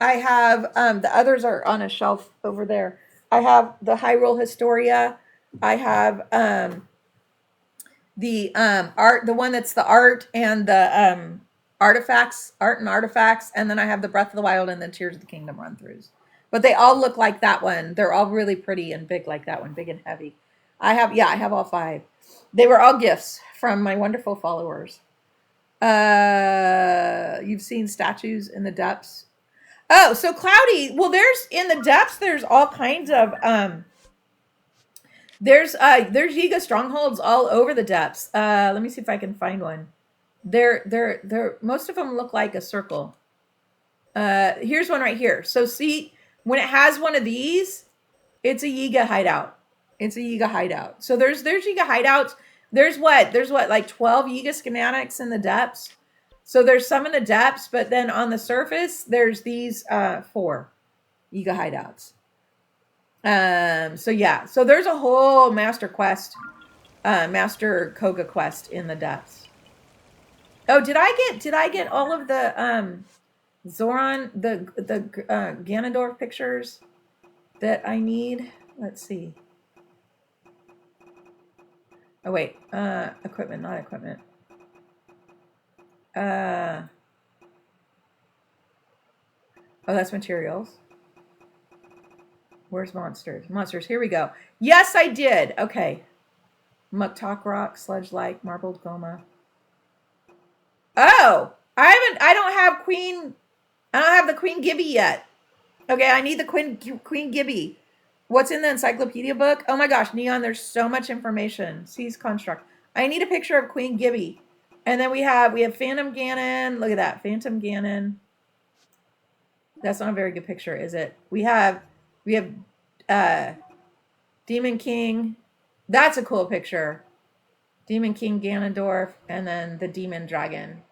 I have, the others are on a shelf over there. I have the Hyrule Historia. I have the art, the one that's the art and the artifacts, art and artifacts, and then I have the Breath of the Wild and the Tears of the Kingdom run-throughs. But they all look like that one. They're all really pretty and big like that one, big and heavy. I have all 5. They were all gifts from my wonderful followers. You've seen statues in the depths. Oh, so Cloudy. Well, there's in the depths. There's all kinds of there's Yiga strongholds all over the depths. Let me see if I can find one. They're most of them look like a circle. Here's one right here. So see, when it has one of these, it's a Yiga hideout. It's a Yiga hideout. So there's Yiga hideouts. There's what like 12 Yiga schematics in the depths. So there's some in the depths, but then on the surface, there's these 4 Yiga hideouts. So yeah, so there's a whole master quest, master Koga quest in the depths. Oh, did I get all of the Zoran, the Ganondorf pictures that I need? Let's see. Oh wait, equipment, not equipment. Oh, that's materials. Where's monsters? Monsters, here we go. Yes, I did. Okay. Muktak Rock, Sludge Like, Marbled Goma. Oh, I don't have the Queen Gibby yet. Okay, I need the Queen Gibby. What's in the encyclopedia book? Oh my gosh, Neon, there's so much information. Seize construct. I need a picture of Queen Gibby. And then we have Phantom Ganon. Look at that, Phantom Ganon. That's not a very good picture, is it? We have Demon King. That's a cool picture. Demon King Ganondorf, and then the Demon Dragon.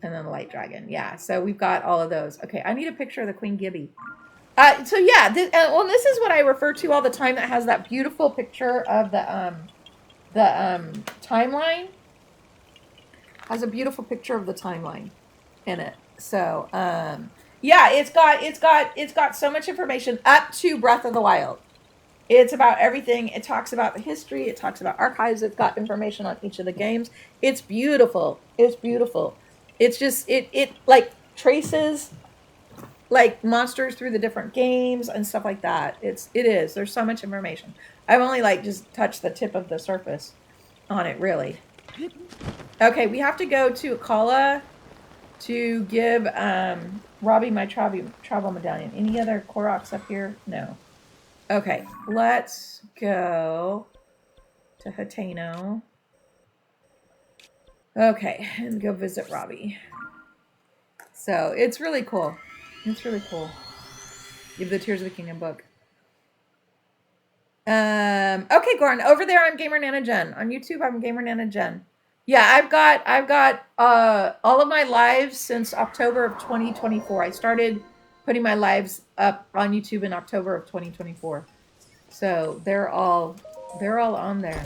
And then the Light Dragon. Yeah, so we've got all of those. Okay, I need a picture of the Queen Gibby. So yeah, this is what I refer to all the time. That has that beautiful picture of the timeline. Has a beautiful picture of the timeline in it. So yeah, it's got so much information up to Breath of the Wild. It's about everything. It talks about the history. It talks about archives. It's got information on each of the games. It's beautiful. It's beautiful. It's just it like traces like monsters through the different games and stuff like that. It is. There's so much information. I've only like just touched the tip of the surface on it, really. Okay, we have to go to Akala to give Robbie my travel medallion. Any other Koroks up here? No. Okay, let's go to Hateno. Okay, and go visit Robbie. So it's really cool. It's really cool. Give the Tears of the Kingdom book. Okay, Goran, over there I'm Gamer Nana Jen. On YouTube I'm Gamer Nana Jen. Yeah, I've got all of my lives since October of 2024. I started putting my lives up on YouTube in October of 2024. So they're all on there.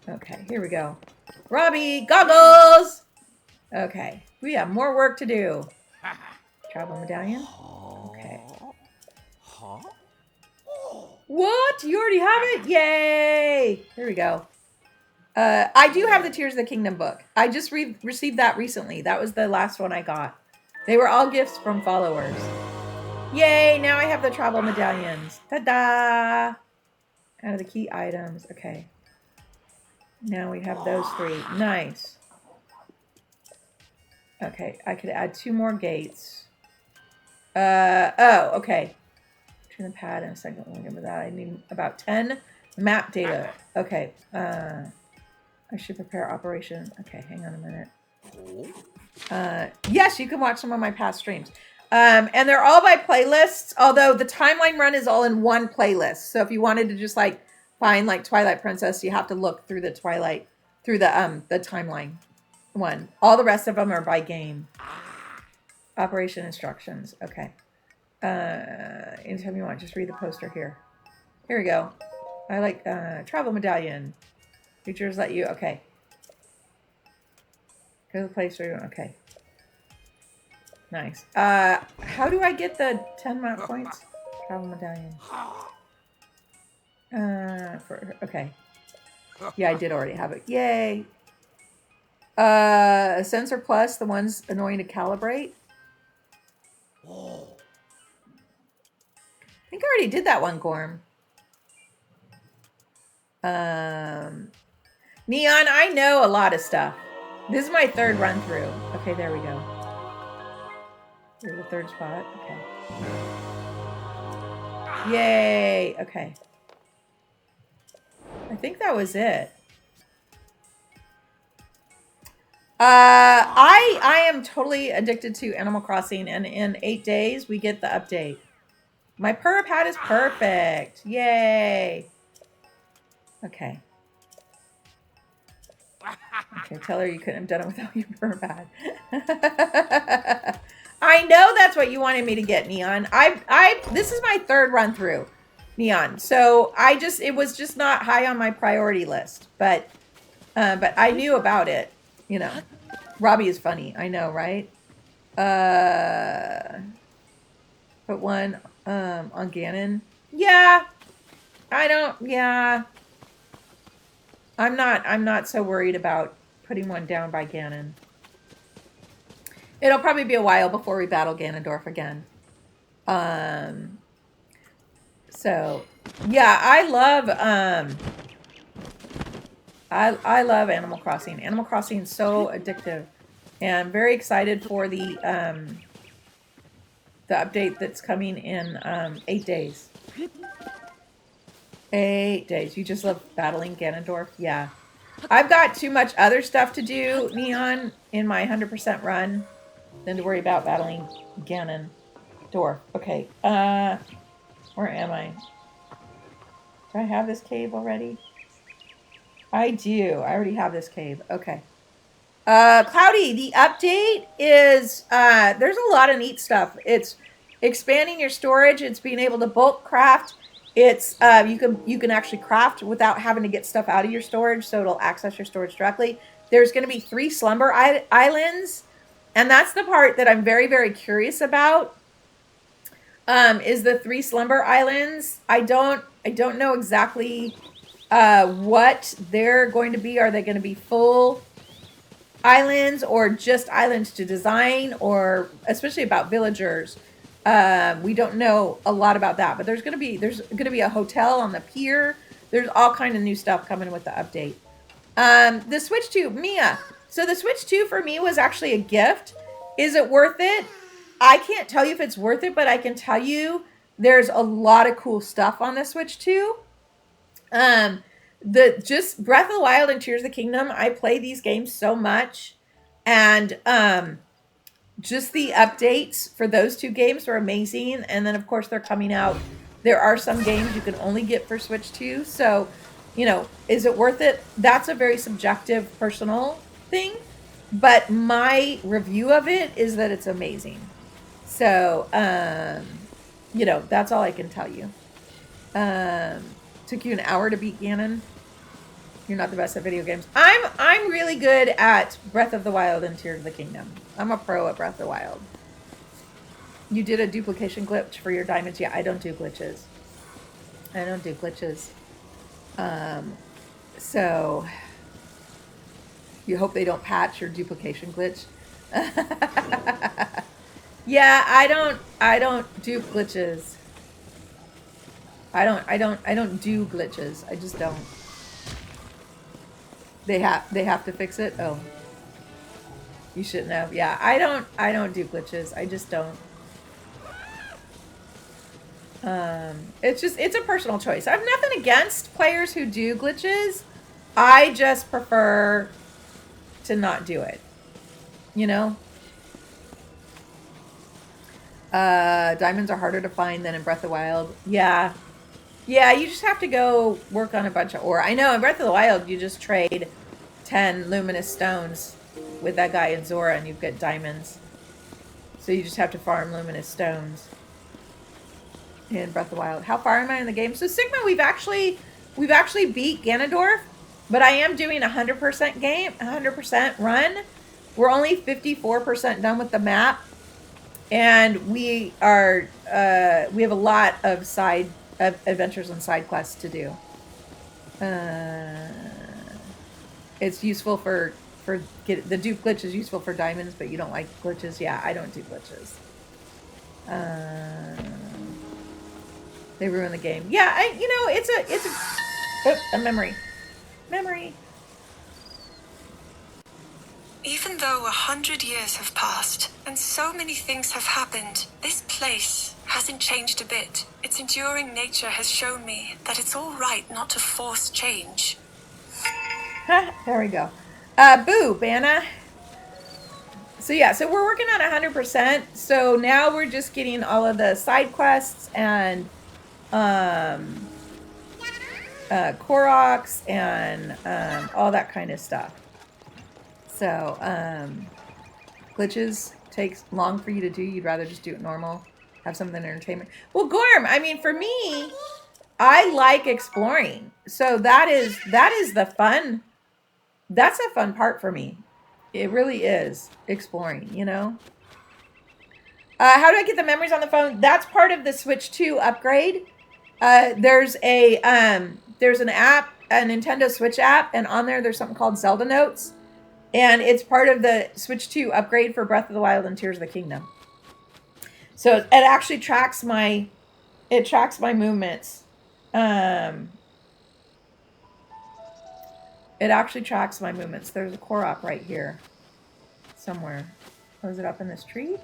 Okay, here we go. Robbie, goggles! Okay, we have more work to do. Travel medallion. Okay. What? You already have it? Yay! Here we go. I do have the Tears of the Kingdom book. I just received that recently. That was the last one I got. They were all gifts from followers. Yay! Now I have the travel medallions. Ta-da! Out of the key items. Okay. Now we have those 3. Nice. Okay, I could add 2 more gates. Oh, okay. Turn the pad in a second. We'll give that. I need about 10 map data. Okay. I should prepare operation. Okay, hang on a minute. Yes, you can watch some of my past streams. And they're all by playlists, although the timeline run is all in one playlist. So if you wanted to just like find like Twilight Princess, you have to look through the the timeline one. All the rest of them are by game. Operation instructions. Okay. Anytime you want, just read the poster here. Here we go. I like travel medallion. Features let you. Okay. Go to the place where you want. Okay. Nice. How do I get the 10 map points? Travel medallion. Okay. Yeah, I did already have it. Yay. Sensor Plus, the one's annoying to calibrate. I think I already did that one, Gorm. Neon, I know a lot of stuff. This is my 3rd run through. Okay, there we go. Here's the 3rd spot. Okay. Yay. Okay. I think that was it. I am totally addicted to Animal Crossing, and in 8 days we get the update. My perp hat is perfect. Yay. Okay. Okay, tell her you couldn't have done it without your perp hat. I know that's what you wanted me to get, Neon. This is my 3rd run through, Neon. So it was just not high on my priority list, but I knew about it. You know, Robbie is funny. I know, right? Put one on Ganon. Yeah. I'm not so worried about putting one down by Ganon. It'll probably be a while before we battle Ganondorf again. So yeah, I love Animal Crossing. Animal Crossing is so addictive, and I'm very excited for the update that's coming in 8 days. 8 days. You just love battling Ganondorf? Yeah. I've got too much other stuff to do, Neon, in my 100% run than to worry about battling Ganondorf. Okay. Where am I? Do I have this cave already? I do. I already have this cave. Okay. Cloudy, the update is, there's a lot of neat stuff. It's expanding your storage. It's being able to bulk craft. It's, you can actually craft without having to get stuff out of your storage, so it'll access your storage directly. There's going to be 3 slumber islands, and that's the part that I'm very, very curious about, is the 3 slumber islands. I don't know exactly what they're going to be. Are they going to be full islands or just islands to design, or especially about villagers? We don't know a lot about that, but there's gonna be a hotel on the pier. There's all kind of new stuff coming with the update. The Switch 2, Mia. So the Switch 2 for me was actually a gift. Is it worth it? I can't tell you if it's worth it, but I can tell you there's a lot of cool stuff on the Switch 2. The just Breath of the Wild and Tears of the Kingdom, I play these games so much, and just the updates for those two games were amazing. And then of course they're coming out. There are some games you can only get for Switch 2. So, is it worth it? That's a very subjective, personal thing. But my review of it is that it's amazing. So, that's all I can tell you. Took you an hour to beat Ganon. You're not the best at video games. I'm really good at Breath of the Wild and Tears of the Kingdom. I'm a pro at Breath of the Wild. You did a duplication glitch for your diamonds. Yeah, I don't do glitches. I don't do glitches. So you hope they don't patch your duplication glitch. Yeah, I don't do glitches. I don't do glitches. I just don't. They have to fix it. Oh, you shouldn't have. Yeah, I don't do glitches. I just don't. It's a personal choice. I have nothing against players who do glitches. I just prefer to not do it. Diamonds are harder to find than in Breath of the Wild. Yeah, you just have to go work on a bunch of ore. I know in Breath of the Wild, you just trade 10 luminous stones with that guy in Zora and you get diamonds. So you just have to farm luminous stones in Breath of the Wild. How far am I in the game? So Sigma, we've actually beat Ganondorf, but I am doing 100% game, 100% run. We're only 54% done with the map. And we have a lot of adventures and side quests to do. It's useful for the dupe glitch is useful for diamonds, but you don't like glitches. Yeah, I don't do glitches. They ruin the game. Yeah, it's a memory. Even though 100 years have passed, and so many things have happened, this place hasn't changed a bit. Its enduring nature has shown me that it's all right not to force change. There we go. Boo, Banna. So yeah, so we're working on 100%. So now we're just getting all of the side quests and Koroks and all that kind of stuff. So, glitches takes long for you to do. You'd rather just do it normal, have something entertainment. Well, Gorm, I mean, for me, I like exploring. So that is the fun. That's a fun part for me. It really is exploring, How do I get the memories on the phone? That's part of the Switch 2 upgrade. There's an app, a Nintendo Switch app, and on there's something called Zelda Notes. And it's part of the Switch 2 upgrade for Breath of the Wild and Tears of the Kingdom. So it actually tracks my movements. It actually tracks my movements. There's a Korok right here somewhere. Oh, is it up in this tree?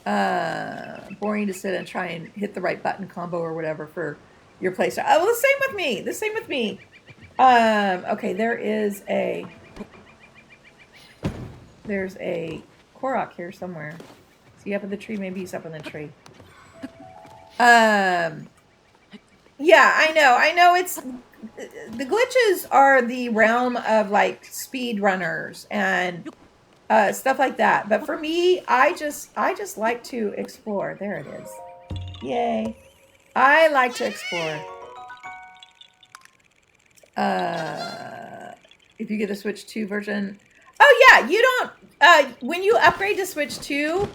Boring to sit and try and hit the right button combo or whatever for your playstyle. Oh, well, the same with me. Okay, there's a Korok here somewhere. Is he up in the tree? Maybe he's up in the tree. Yeah, I know it's the glitches are the realm of like speed runners and stuff like that. But for me, I just like to explore. There it is. Yay. I like to explore. If you get a Switch 2 version. Oh yeah, you don't when you upgrade to Switch 2,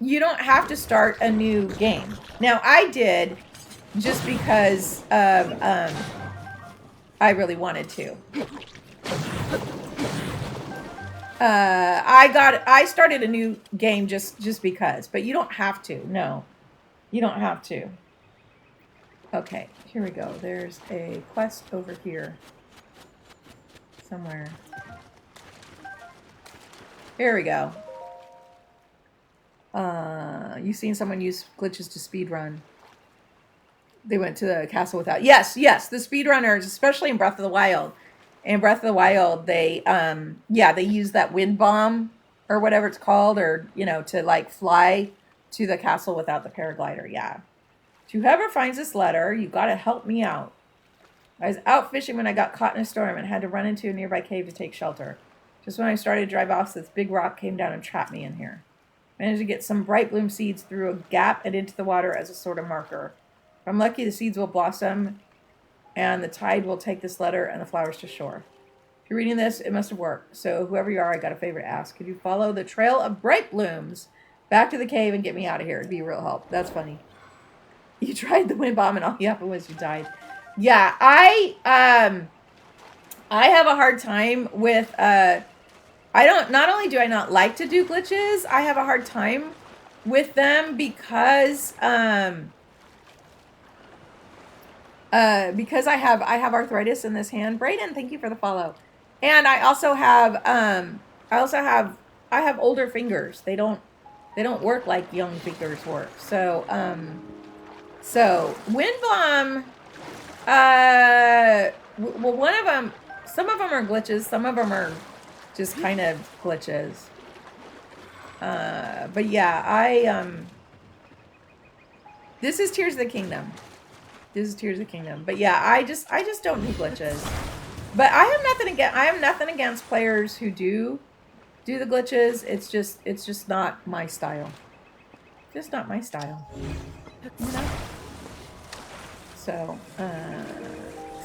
you don't have to start a new game. Now I did just because I really wanted to. I started a new game just because, but you don't have to. No, you don't have to. Okay, here we go. There's a quest over here. somewhere. Here we go. You've seen someone use glitches to speedrun. They went to the castle without. Yes, the speedrunners, especially in Breath of the Wild. In Breath of the Wild, they they use that wind bomb or whatever it's called, or to like fly to the castle without the paraglider. Yeah. To whoever finds this letter, you gotta help me out. I was out fishing when I got caught in a storm and had to run into a nearby cave to take shelter. Just when I started to drive off, this big rock came down and trapped me in here. Managed to get some bright bloom seeds through a gap and into the water as a sort of marker. If I'm lucky, the seeds will blossom and the tide will take this letter and the flowers to shore. If you're reading this, it must have worked. So whoever you are, I got a favor to ask. Could you follow the trail of bright blooms back to the cave and get me out of here? It'd be a real help. That's funny. You tried the wind bomb and all you happened was you died. Yeah, I have a hard time with not only do I not like to do glitches, I have a hard time with them because I have arthritis in this hand. Brayden, thank you for the follow. And I also have I have older fingers. They don't work like young fingers work. So wind bomb, well, one of them, some of them are glitches, some of them are just kind of glitches. But yeah, this is Tears of the Kingdom. But yeah, I just don't do glitches. But I have nothing against players who do the glitches. It's just not my style. Just not my style. You know? So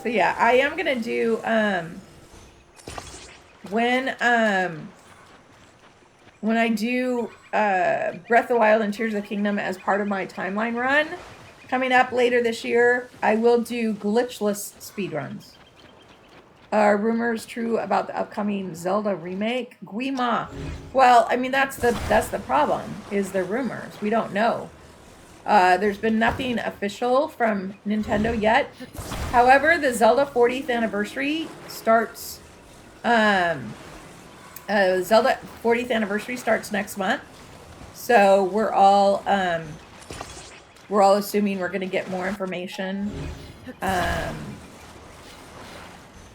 yeah, I am gonna do when I do Breath of the Wild and Tears of the Kingdom as part of my timeline run coming up later this year, I will do glitchless speedruns. Are rumors true about the upcoming Zelda remake? Guima. Well, I mean that's the problem, is the rumors. We don't know. There's been nothing official from Nintendo yet. However, the Zelda 40th anniversary starts. Zelda 40th anniversary starts next month, so we're all assuming we're going to get more information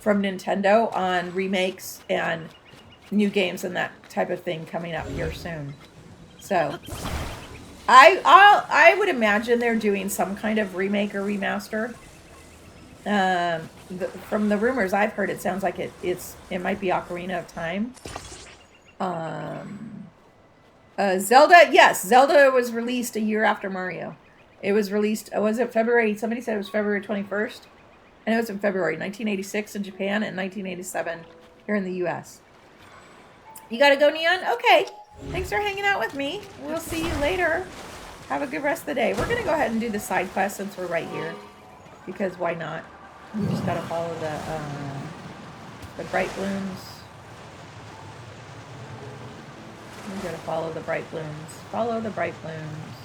from Nintendo on remakes and new games and that type of thing coming up here soon. So I would imagine they're doing some kind of remake or remaster. From the rumors I've heard, it sounds like it might be Ocarina of Time. Zelda, yes, Zelda was released a year after Mario. It was released, was it February? Somebody said it was February 21st. And it was in February 1986 in Japan and 1987 here in the US. You gotta go, Neon? Okay. Thanks for hanging out with me. We'll see you later. Have a good rest of the day. We're gonna go ahead and do the side quest since we're right here. Because why not? We just gotta follow the bright blooms. We gotta follow the bright blooms. Follow the bright blooms.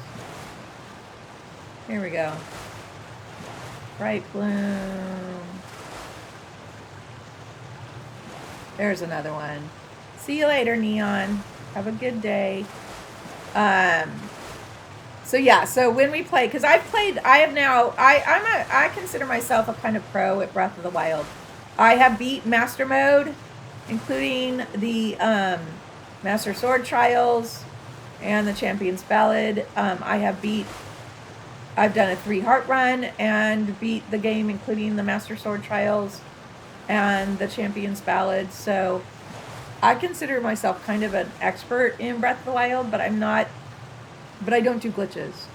Here we go. Bright bloom. There's another one. See you later, Neon. Have a good day. So yeah, so when we play, because I consider myself a kind of pro at Breath of the Wild. I have beat Master Mode, including the Master Sword Trials and the Champion's Ballad. I've done a 3-heart run and beat the game, including the Master Sword Trials and the Champion's Ballad. So I consider myself kind of an expert in Breath of the Wild, but I don't do glitches.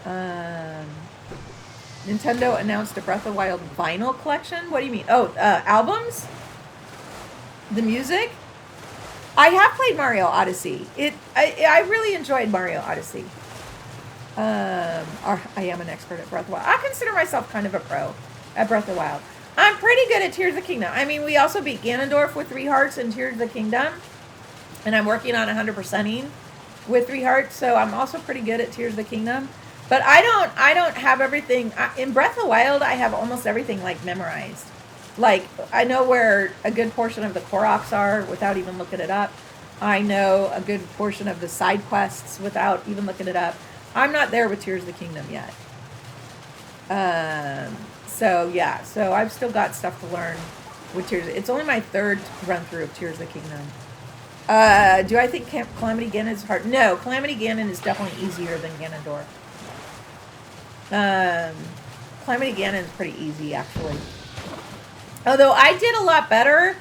Nintendo announced a Breath of the Wild vinyl collection. What do you mean? Oh, albums? The music? I have played Mario Odyssey. I really enjoyed Mario Odyssey. I am an expert at Breath of the Wild. I consider myself kind of a pro at Breath of the Wild. I'm pretty good at Tears of the Kingdom. I mean, we also beat Ganondorf with 3 hearts in Tears of the Kingdom. And I'm working on 100%ing with 3 hearts, so I'm also pretty good at Tears of the Kingdom. But I don't have everything. In Breath of the Wild, I have almost everything, like, memorized. Like, I know where a good portion of the Koroks are without even looking it up. I know a good portion of the side quests without even looking it up. I'm not there with Tears of the Kingdom yet. So yeah, so I've still got stuff to learn with Tears. It's only my third run through of Tears of the Kingdom. Do I think Calamity Ganon is hard? No, Calamity Ganon is definitely easier than Ganondorf. Calamity Ganon is pretty easy, actually. Although I did a lot better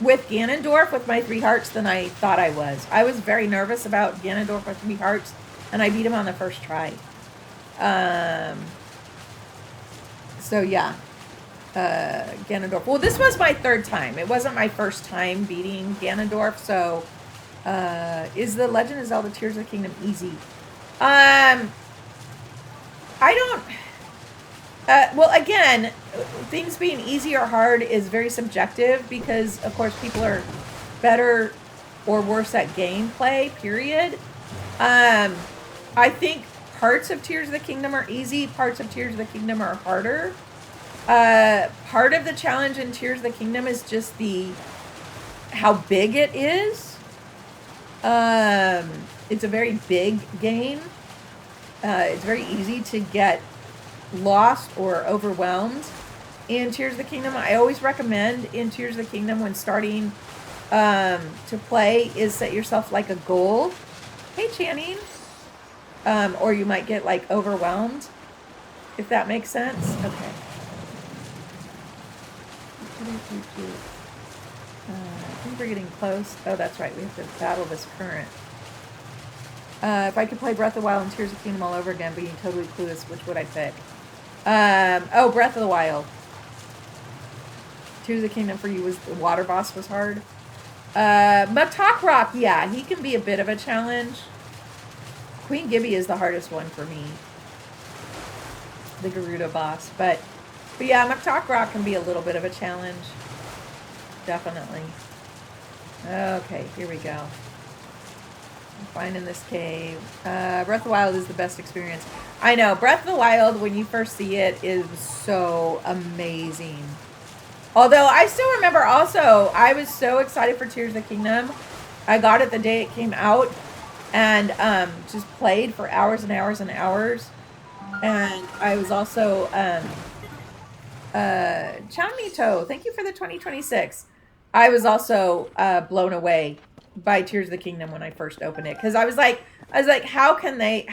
with Ganondorf with my 3 hearts than I thought I was. I was very nervous about Ganondorf with 3 hearts, and I beat him on the first try. So yeah, Ganondorf. Well, this was my 3rd time. It wasn't my first time beating Ganondorf. So, is the Legend of Zelda Tears of the Kingdom easy? I don't. Well, again, things being easy or hard is very subjective because, of course, people are better or worse at gameplay, period. I think parts of Tears of the Kingdom are easy, parts of Tears of the Kingdom are harder. Part of the challenge in Tears of the Kingdom is just how big it is. It's a very big game. It's very easy to get lost or overwhelmed in Tears of the Kingdom. I always recommend in Tears of the Kingdom when starting to play is set yourself like a goal. Hey, Channing. Or you might get like overwhelmed, if that makes sense. Okay. I think we're getting close. Oh, that's right. We have to battle this current. If I could play Breath of the Wild and Tears of the Kingdom all over again, being totally clueless, which would I pick? Oh, Breath of the Wild. Tears of the Kingdom for you was the water boss was hard. Matok Rock, yeah, he can be a bit of a challenge. Queen Gibby is the hardest one for me. The Gerudo boss. But yeah, Matok Rock can be a little bit of a challenge. Definitely. Okay, here we go. I'm finding this cave. Breath of the Wild is the best experience. I know, Breath of the Wild, when you first see it, is so amazing. Although, I still remember also, I was so excited for Tears of the Kingdom. I got it the day it came out. And just played for hours and hours and hours. And I was also... Chamito, thank you for the 2026. I was also blown away by Tears of the Kingdom when I first opened it, because I was like, how can they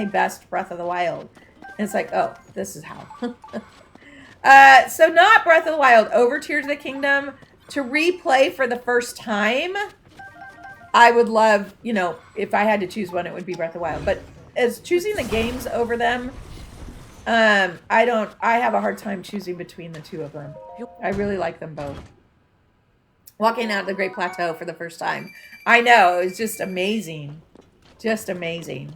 best Breath of the Wild? And it's like, oh, this is how. So not Breath of the Wild, over Tears of the Kingdom. To replay for the first time, I would love, you know, if I had to choose one, it would be Breath of the Wild. But as choosing the games over them, I have a hard time choosing between the two of them. I really like them both. Walking out the Great Plateau for the first time. I know, it was just amazing. Just amazing.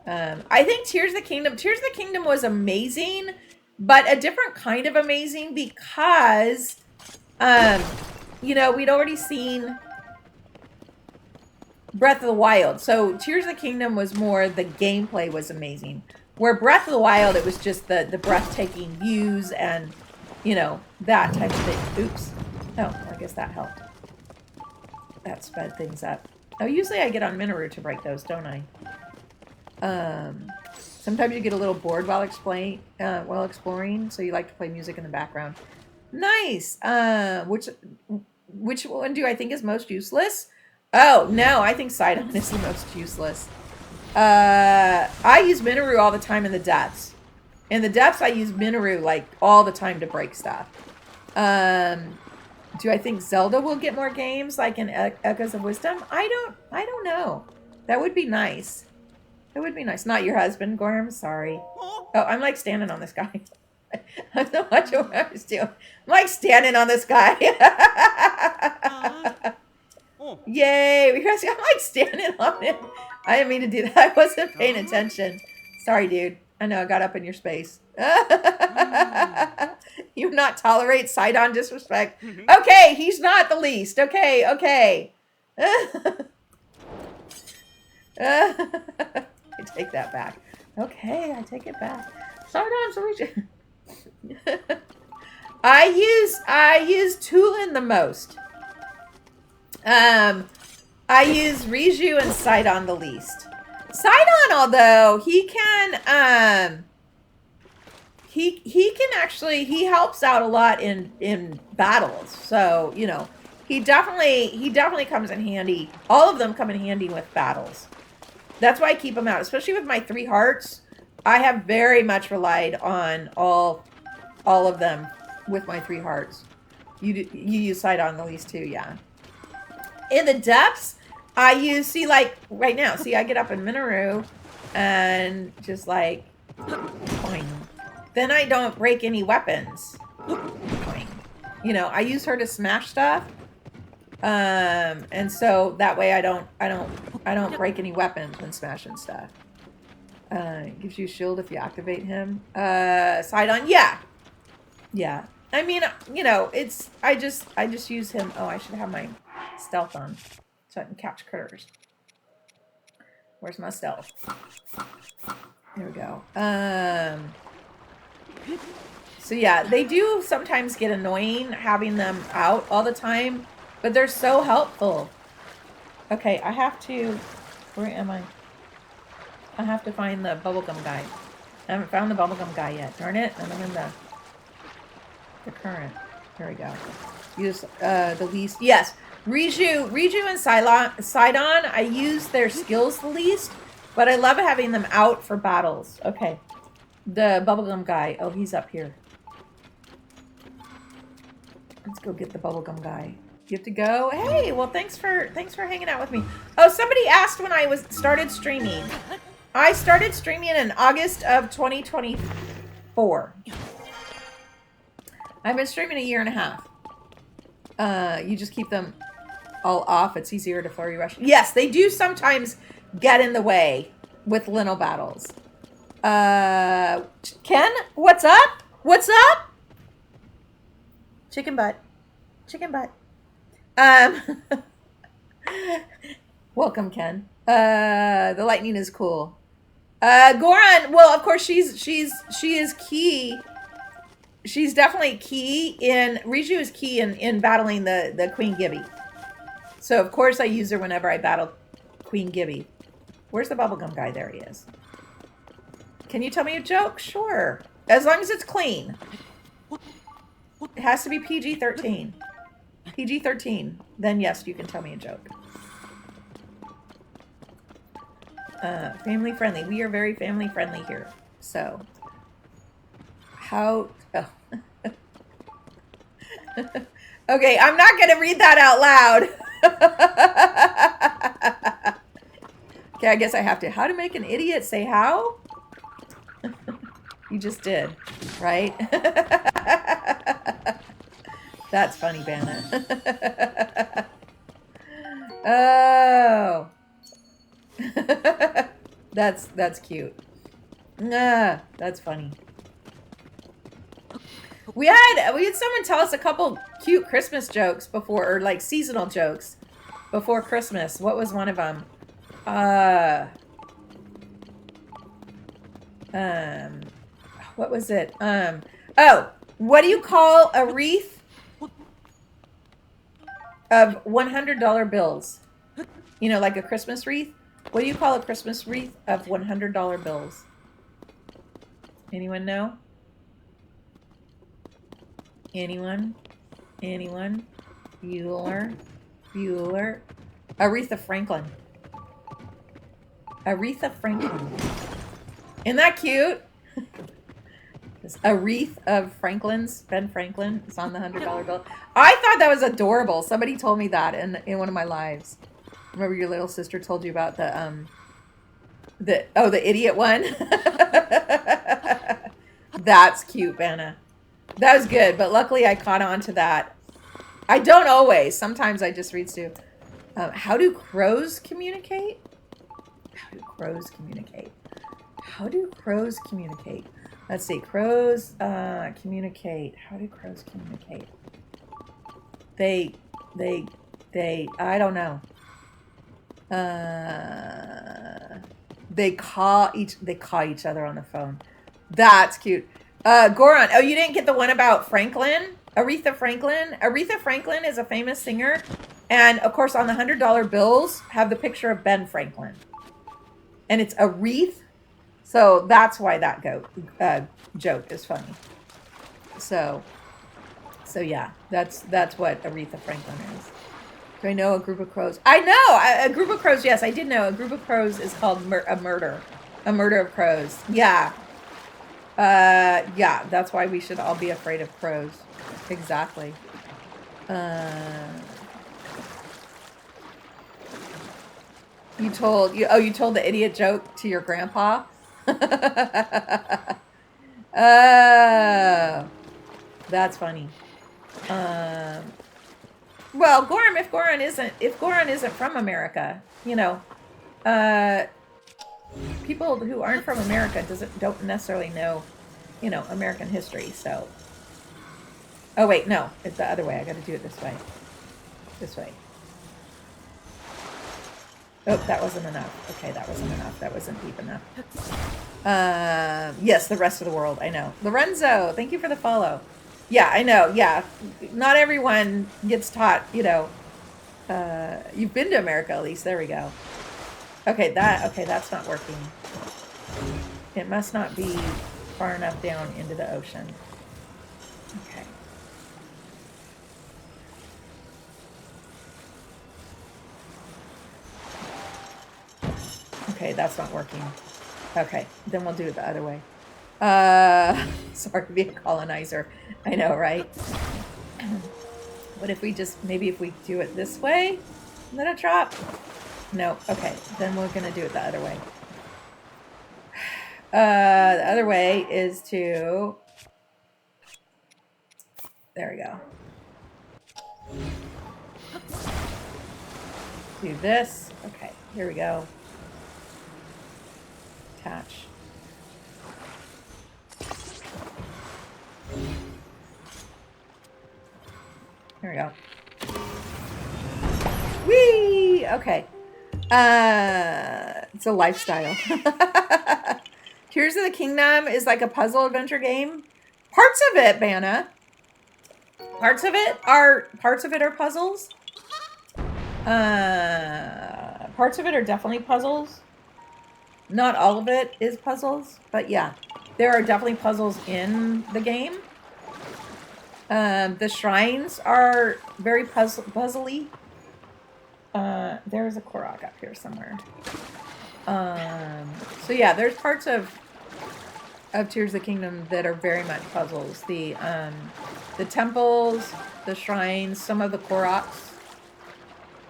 I think Tears of the Kingdom was amazing, but a different kind of amazing because, you know, we'd already seen Breath of the Wild. So Tears of the Kingdom was more, the gameplay was amazing. Where Breath of the Wild, it was just the breathtaking views and, you know, that type of thing. Oops. Oh, I guess that helped. That sped things up. Oh, usually I get on Minoru to break those, don't I? Sometimes you get a little bored while exploring, so you like to play music in the background. Nice. Which one do I think is most useless? Oh, no, I think Sidon is the most useless. I use Minoru all the time in the depths. In the depths, I use Minoru, like, all the time to break stuff. Do I think Zelda will get more games, like in Echoes of Wisdom? I don't know. That would be nice. That would be nice. Not your husband, Gorm. Sorry. Oh, I'm, like, standing on this guy. I'm not watching what I was doing. I'm, like, standing on this guy. Yay! I'm, like, standing on it. I didn't mean to do that. I wasn't paying attention. Sorry, dude. I know I got up in your space. You not tolerate Sidon disrespect. Okay, he's not the least. Okay, okay. I take that back. Okay, I take it back. Sidon solution. I use Tulin the most. I use Riju and Sidon the least. Sidon, although he can he can actually, he helps out a lot in battles. So, you know, he definitely comes in handy. All of them come in handy with battles. That's why I keep them out, especially with my 3 hearts. I have very much relied on all of them with my 3 hearts. You use Sidon the least too, yeah. In the depths, I use, see, like right now, see, I get up in Minoru and just like boing. Then I don't break any weapons. Boing. You know, I use her to smash stuff. And so that way I don't break any weapons when smashing stuff. Gives you shield if you activate him. Sidon, yeah. Yeah. I mean, you know, it's, I just use him. Oh, I should have my stealth on so I can catch critters. Where's my stealth? There we go. So yeah, they do sometimes get annoying having them out all the time, but they're so helpful. Okay, I have to, where am I? I have to find the bubblegum guy. I haven't found the bubblegum guy yet. Darn it, and I'm in the current. There we go. Use the least. Yes, Riju and Sidon, I use their skills the least, but I love having them out for battles. Okay. The bubblegum guy. Oh, he's up here. Let's go get the bubblegum guy. You have to go. Hey, well, thanks for hanging out with me. Oh, somebody asked when I started streaming. I started streaming in August of 2024. I've been streaming a year and a half. You just keep them all off. It's easier to flurry rush. Yes, they do sometimes get in the way with Lino battles. Ken, what's up? What's up? Chicken butt. Chicken butt. Welcome, Ken. The lightning is cool. Goran, well, of course, she is key. She's definitely key in, Riju is key in battling the Queen Gibby. So, of course, I use her whenever I battle Queen Gibby. Where's the bubblegum guy? There he is. Can you tell me a joke? Sure. As long as it's clean. It has to be PG-13. PG-13. Then, yes, you can tell me a joke. Family friendly. We are very family friendly here. So, how... Oh. Okay, I'm not going to read that out loud. Okay, I guess I have to. How to make an idiot say how? You just did, right? That's funny, Banna. Oh. That's cute. That's funny. We had someone tell us a couple cute Christmas jokes before, or like seasonal jokes before Christmas. What was one of them? What was it? Oh, what do you call a wreath of $100 bills? You know, like a Christmas wreath? What do you call a Christmas wreath of $100 bills? Anyone know? Anyone? Anyone? Bueller? Bueller? Aretha Franklin. Aretha Franklin. Isn't that cute? A wreath of Franklin's. Ben Franklin is on the $100 bill. I thought that was adorable. Somebody told me that in one of my lives. Remember your little sister told you about the idiot one? That's cute, Banna. That was good, but luckily I caught on to that. I don't always. Sometimes I just read Stu. How do crows communicate? How do crows communicate? How do crows communicate? Let's see. Crows communicate. How do crows communicate? They I don't know. They call each other on the phone. That's cute. Goron. Oh, you didn't get the one about Franklin? Aretha Franklin? Aretha Franklin is a famous singer. And of course, on the $100 bills have the picture of Ben Franklin. And it's a wreath. So that's why that joke is funny. So yeah, that's what Aretha Franklin is. Do I know a group of crows? I know a group of crows. Yes, I did know a group of crows is called a murder of crows. Yeah. Yeah, that's why we should all be afraid of crows. Exactly. You told the idiot joke to your grandpa? Oh, that's funny. Well, Gorham, if Goron isn't from America, people who aren't from America don't necessarily know, American history. So, oh wait, no, it's the other way. I got to do it this way. This way. Oh, that wasn't enough. Okay, that wasn't enough. That wasn't deep enough. Yes, the rest of the world. I know. Lorenzo, thank you for the follow. Yeah, I know. Yeah, not everyone gets taught. You've been to America at least. There we go. Okay, that's not working. It must not be far enough down into the ocean. Okay. Okay, that's not working. Okay, then we'll do it the other way. Sorry to be a colonizer. I know, right? What if we maybe if we do it this way, let it drop? No, okay, then we're gonna do it the other way. The other way is to, there we go. Do this. Okay, here we go. Attach. There we go. Whee! Okay. It's a lifestyle. Tears of the Kingdom is like a puzzle adventure game. Parts of it, Banna. Parts of it are puzzles. Parts of it are definitely puzzles. Not all of it is puzzles, but yeah, there are definitely puzzles in the game. The shrines are very puzzly. There's a Korok up here somewhere. So yeah, there's parts of Tears of the Kingdom that are very much puzzles. The temples, the shrines, some of the Koroks.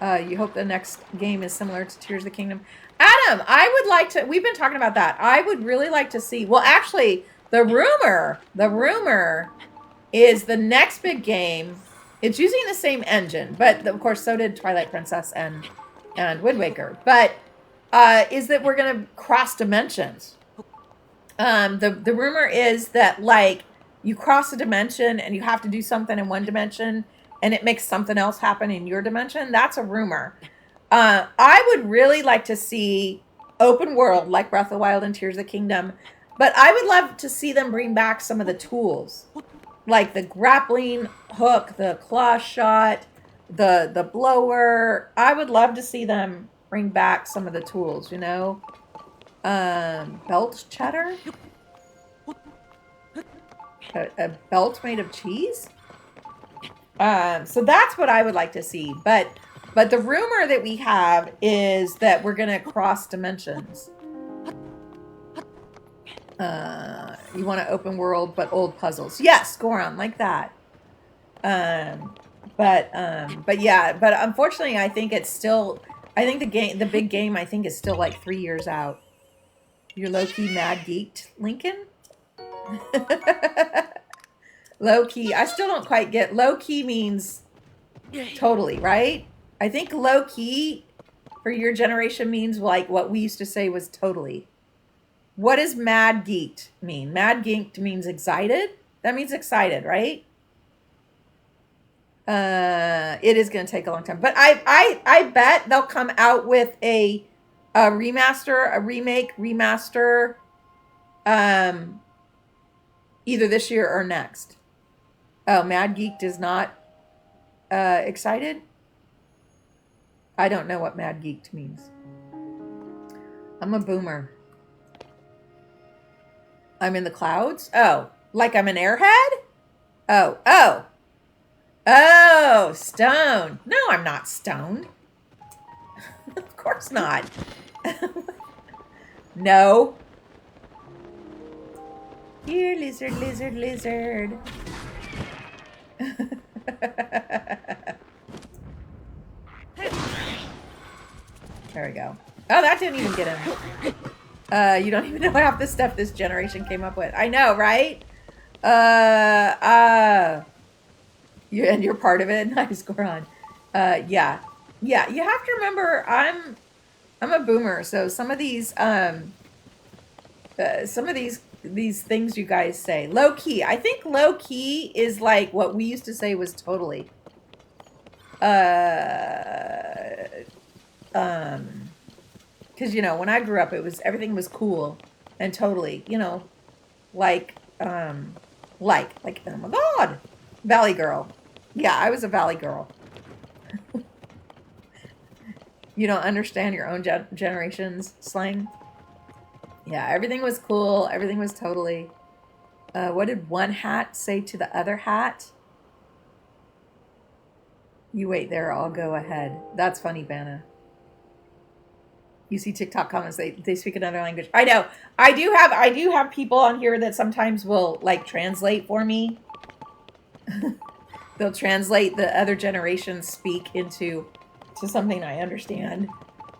You hope the next game is similar to Tears of the Kingdom. Adam, I would like to, we've been talking about that. I would really like to see, well, actually, the rumor is the next big game. It's using the same engine, but of course, so did Twilight Princess and Wind Waker. But is that we're going to cross dimensions. The rumor is that, like, you cross a dimension and you have to do something in one dimension and it makes something else happen in your dimension. That's a rumor. I would really like to see open world like Breath of the Wild and Tears of the Kingdom, but I would love to see them bring back some of the tools, like the grappling hook, the claw shot, the blower. I would love to see them bring back some of the tools, belt cheddar? A belt made of cheese? So that's what I would like to see. But the rumor that we have is that we're going to cross dimensions. You want to open world, but old puzzles. Yes, Goron, like that. But unfortunately, I think the big game, I think, is still like 3 years out. You're low-key mad geeked, Lincoln? Low-key. I still don't quite get, low-key means totally, right? I think low-key for your generation means like what we used to say was totally. What does mad geeked mean? Mad geeked means excited? That means excited, right? It is going to take a long time. But I bet they'll come out with a remaster, a remake, remaster, Either this year or next. Oh, Mad Geek does not excited? I don't know what Mad Geeked means. I'm a boomer. I'm in the clouds? Oh, like I'm an airhead? Oh, stoned. No, I'm not stoned. Of course not. No. Here, lizard, lizard, lizard. There we go. Oh, that didn't even get him. You don't even know half the stuff this generation came up with. I know, right? You're part of it. Nice, Goron. Yeah. Yeah, you have to remember I'm a boomer, so some of these things you guys say. Low key. I think low key is like what we used to say was totally. Because when I grew up, everything was cool and totally, like oh my god, Valley Girl. Yeah, I was a Valley Girl. You don't understand your own generation's slang. Yeah, everything was cool. Everything was totally. What did one hat say to the other hat? You wait there, I'll go ahead. That's funny, Banna. You see TikTok comments, they speak another language. I know. I do have people on here that sometimes will like translate for me. They'll translate the other generations speak into something I understand.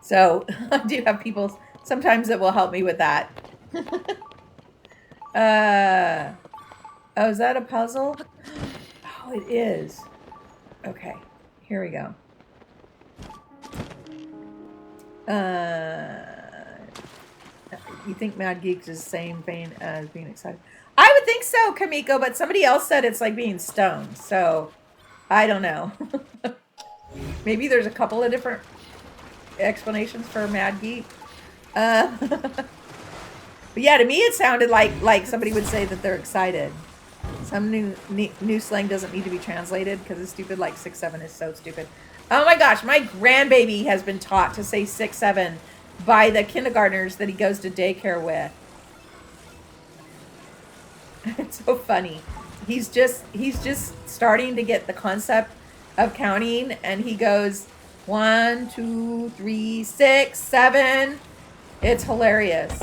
So I do have people sometimes that will help me with that. Oh, is that a puzzle? Oh, it is. Okay, here we go. You think Mad Geeks is the same vein as being excited? I would think so, Kamiko, but somebody else said it's like being stoned, so I don't know. Maybe there's a couple of different explanations for Mad Geek. But yeah, to me it sounded like somebody would say that they're excited. Some new slang doesn't need to be translated because it's stupid, like 6-7 is so stupid. Oh my gosh, my grandbaby has been taught to say 6-7 by the kindergartners that he goes to daycare with. It's so funny. He's just starting to get the concept of counting, and he goes 1, 2, 3, 6, 7. It's hilarious.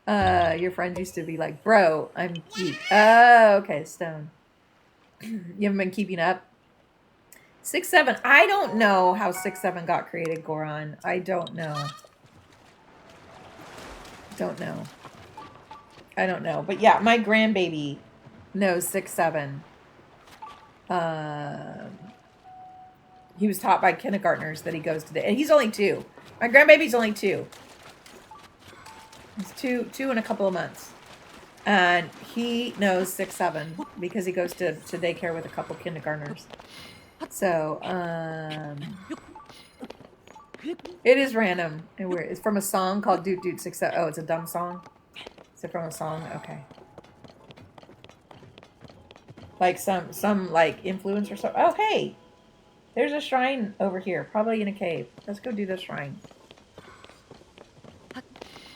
Your friend used to be like, bro, I'm geek. Oh, okay, stone. You haven't been keeping up? 6-7. I don't know how 6-7 got created, Goron. I don't know. I don't know. But yeah, my grandbaby knows 6-7. He was taught by kindergartners that he goes to and he's only 2. My grandbaby's only 2. He's two in a couple of months. And he knows 6-7 because he goes to daycare with a couple kindergartners. So, it is random and weird. It's from a song called Doot Doot 6-7. Oh, it's a dumb song. Is it from a song? Okay. Like some like influence or so. Oh, hey, there's a shrine over here, probably in a cave. Let's go do the shrine.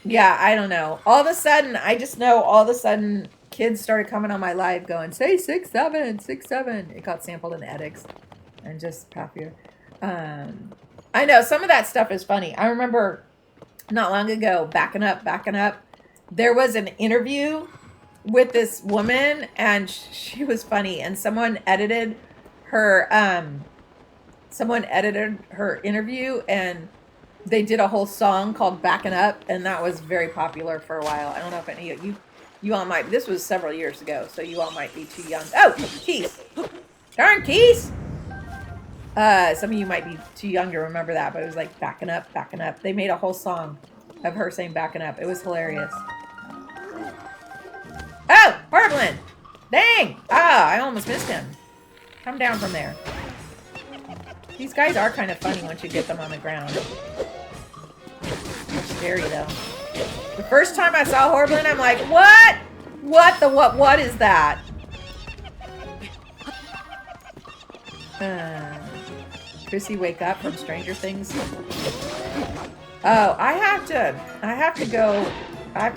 Yeah, I don't know. All of a sudden, I just know all of a sudden kids started coming on my live going, say 6-7, 6-7. It got sampled in edX and just popular. I know some of that stuff is funny. I remember not long ago, backing up, there was an interview with this woman and she was funny, and someone edited her interview and they did a whole song called Backing Up, and that was very popular for a while. I don't know if any of you all might, this was several years ago, so you all might be too young. Oh, Keys. Darn Keys. Some of you might be too young to remember that, but it was like backing up. They made a whole song of her saying backing up. It was hilarious. Oh, Horriblin! Dang! Ah, I almost missed him. Come down from there. These guys are kind of funny once you get them on the ground. They're scary, though. The first time I saw Horblin, I'm like, what? What is that? Chrissy wake up from Stranger Things? Oh, I have to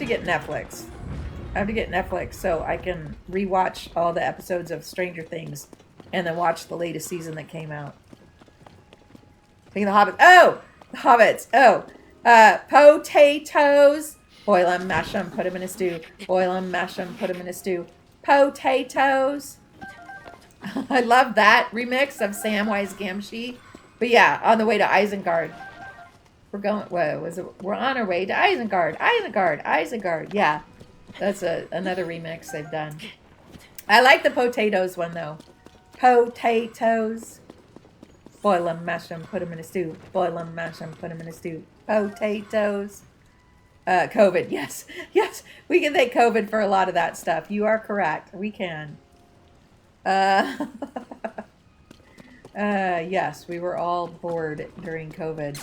get Netflix. I have to get Netflix so I can rewatch all the episodes of Stranger Things and then watch the latest season that came out. Taking the Hobbits. Oh! The Hobbits. Oh. Potatoes. Boil them, mash them, put them in a stew. Boil them, mash them, put them in a stew. Potatoes. I love that remix of Samwise Gamgee. But yeah, on the way to Isengard. We're on our way to Isengard. Isengard. Yeah. That's another remix they've done. I like the potatoes one though. Potatoes. Boil them, mash them, put them in a stew. Boil them, mash them, put them in a stew. Potatoes. COVID, yes. Yes, we can thank COVID for a lot of that stuff. You are correct. We can. Yes, we were all bored during COVID.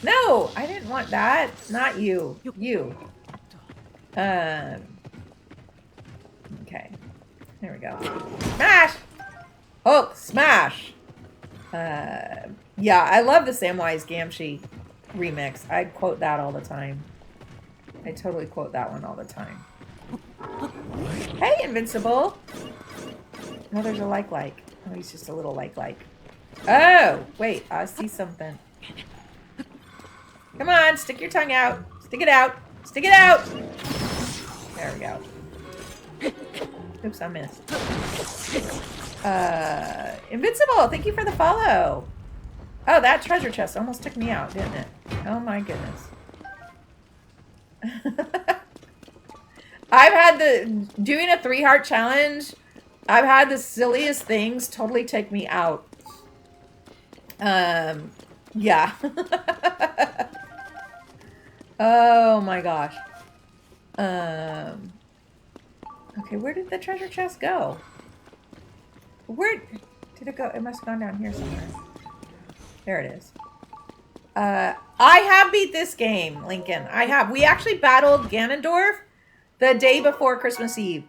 No, I didn't want that. Not you. You. Okay. There we go. Smash! Hulk, smash! Yeah, I love the Samwise Gamgee remix. I quote that all the time. I totally quote that one all the time. Hey, Invincible! Oh, there's a like. Oh, he's just a little like. Oh, wait, I see something. Come on, stick your tongue out. Stick it out. Stick it out! There we go. Oops, I missed. Invincible, thank you for the follow. Oh, that treasure chest almost took me out, didn't it? Oh my goodness. I've had doing a 3-heart challenge, I've had the silliest things totally take me out. Yeah. Oh my gosh. Okay, where did the treasure chest go? Where did it go? It must have gone down here somewhere. There it is. I have beat this game, Lincoln. I have. We actually battled Ganondorf the day before Christmas Eve.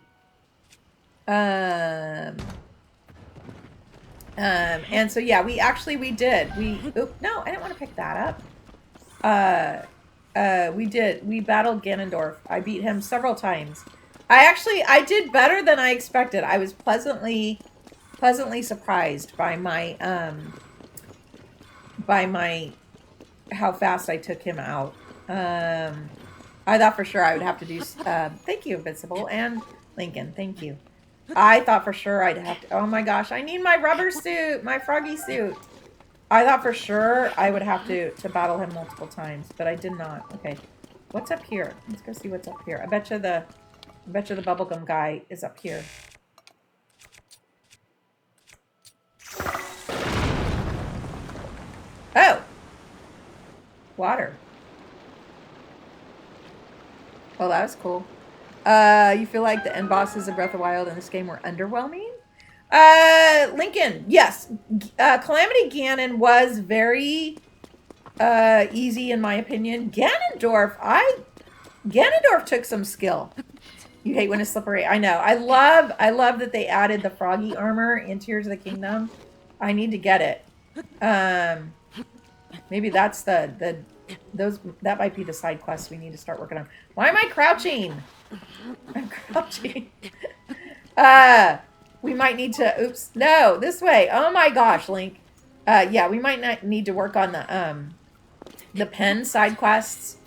And so yeah, we did. No, I didn't want to pick that up. We did. We battled Ganondorf. I beat him several times. I did better than I expected. I was pleasantly surprised by my how fast I took him out. I thought for sure I would have to do. Thank you, Invincible and Lincoln. Thank you. I thought for sure I'd have to. Oh my gosh! I need my rubber suit, my froggy suit. I thought for sure I would have to battle him multiple times, but I did not. Okay, what's up here? Let's go see what's up here. I bet you the bubblegum guy is up here. Oh! Water. Well, that was cool. You feel like the end bosses of Breath of the Wild in this game were underwhelming? Lincoln, yes. Calamity Ganon was very easy in my opinion. Ganondorf took some skill. You hate when it's slippery. I know. I love that they added the froggy armor in Tears of the Kingdom. I need to get it. Maybe that's that might be the side quests we need to start working on. Why am I crouching? I'm crouching. We might need to, oops, no, this way. Oh my gosh, Link. Yeah, we might not need to work on the pen side quests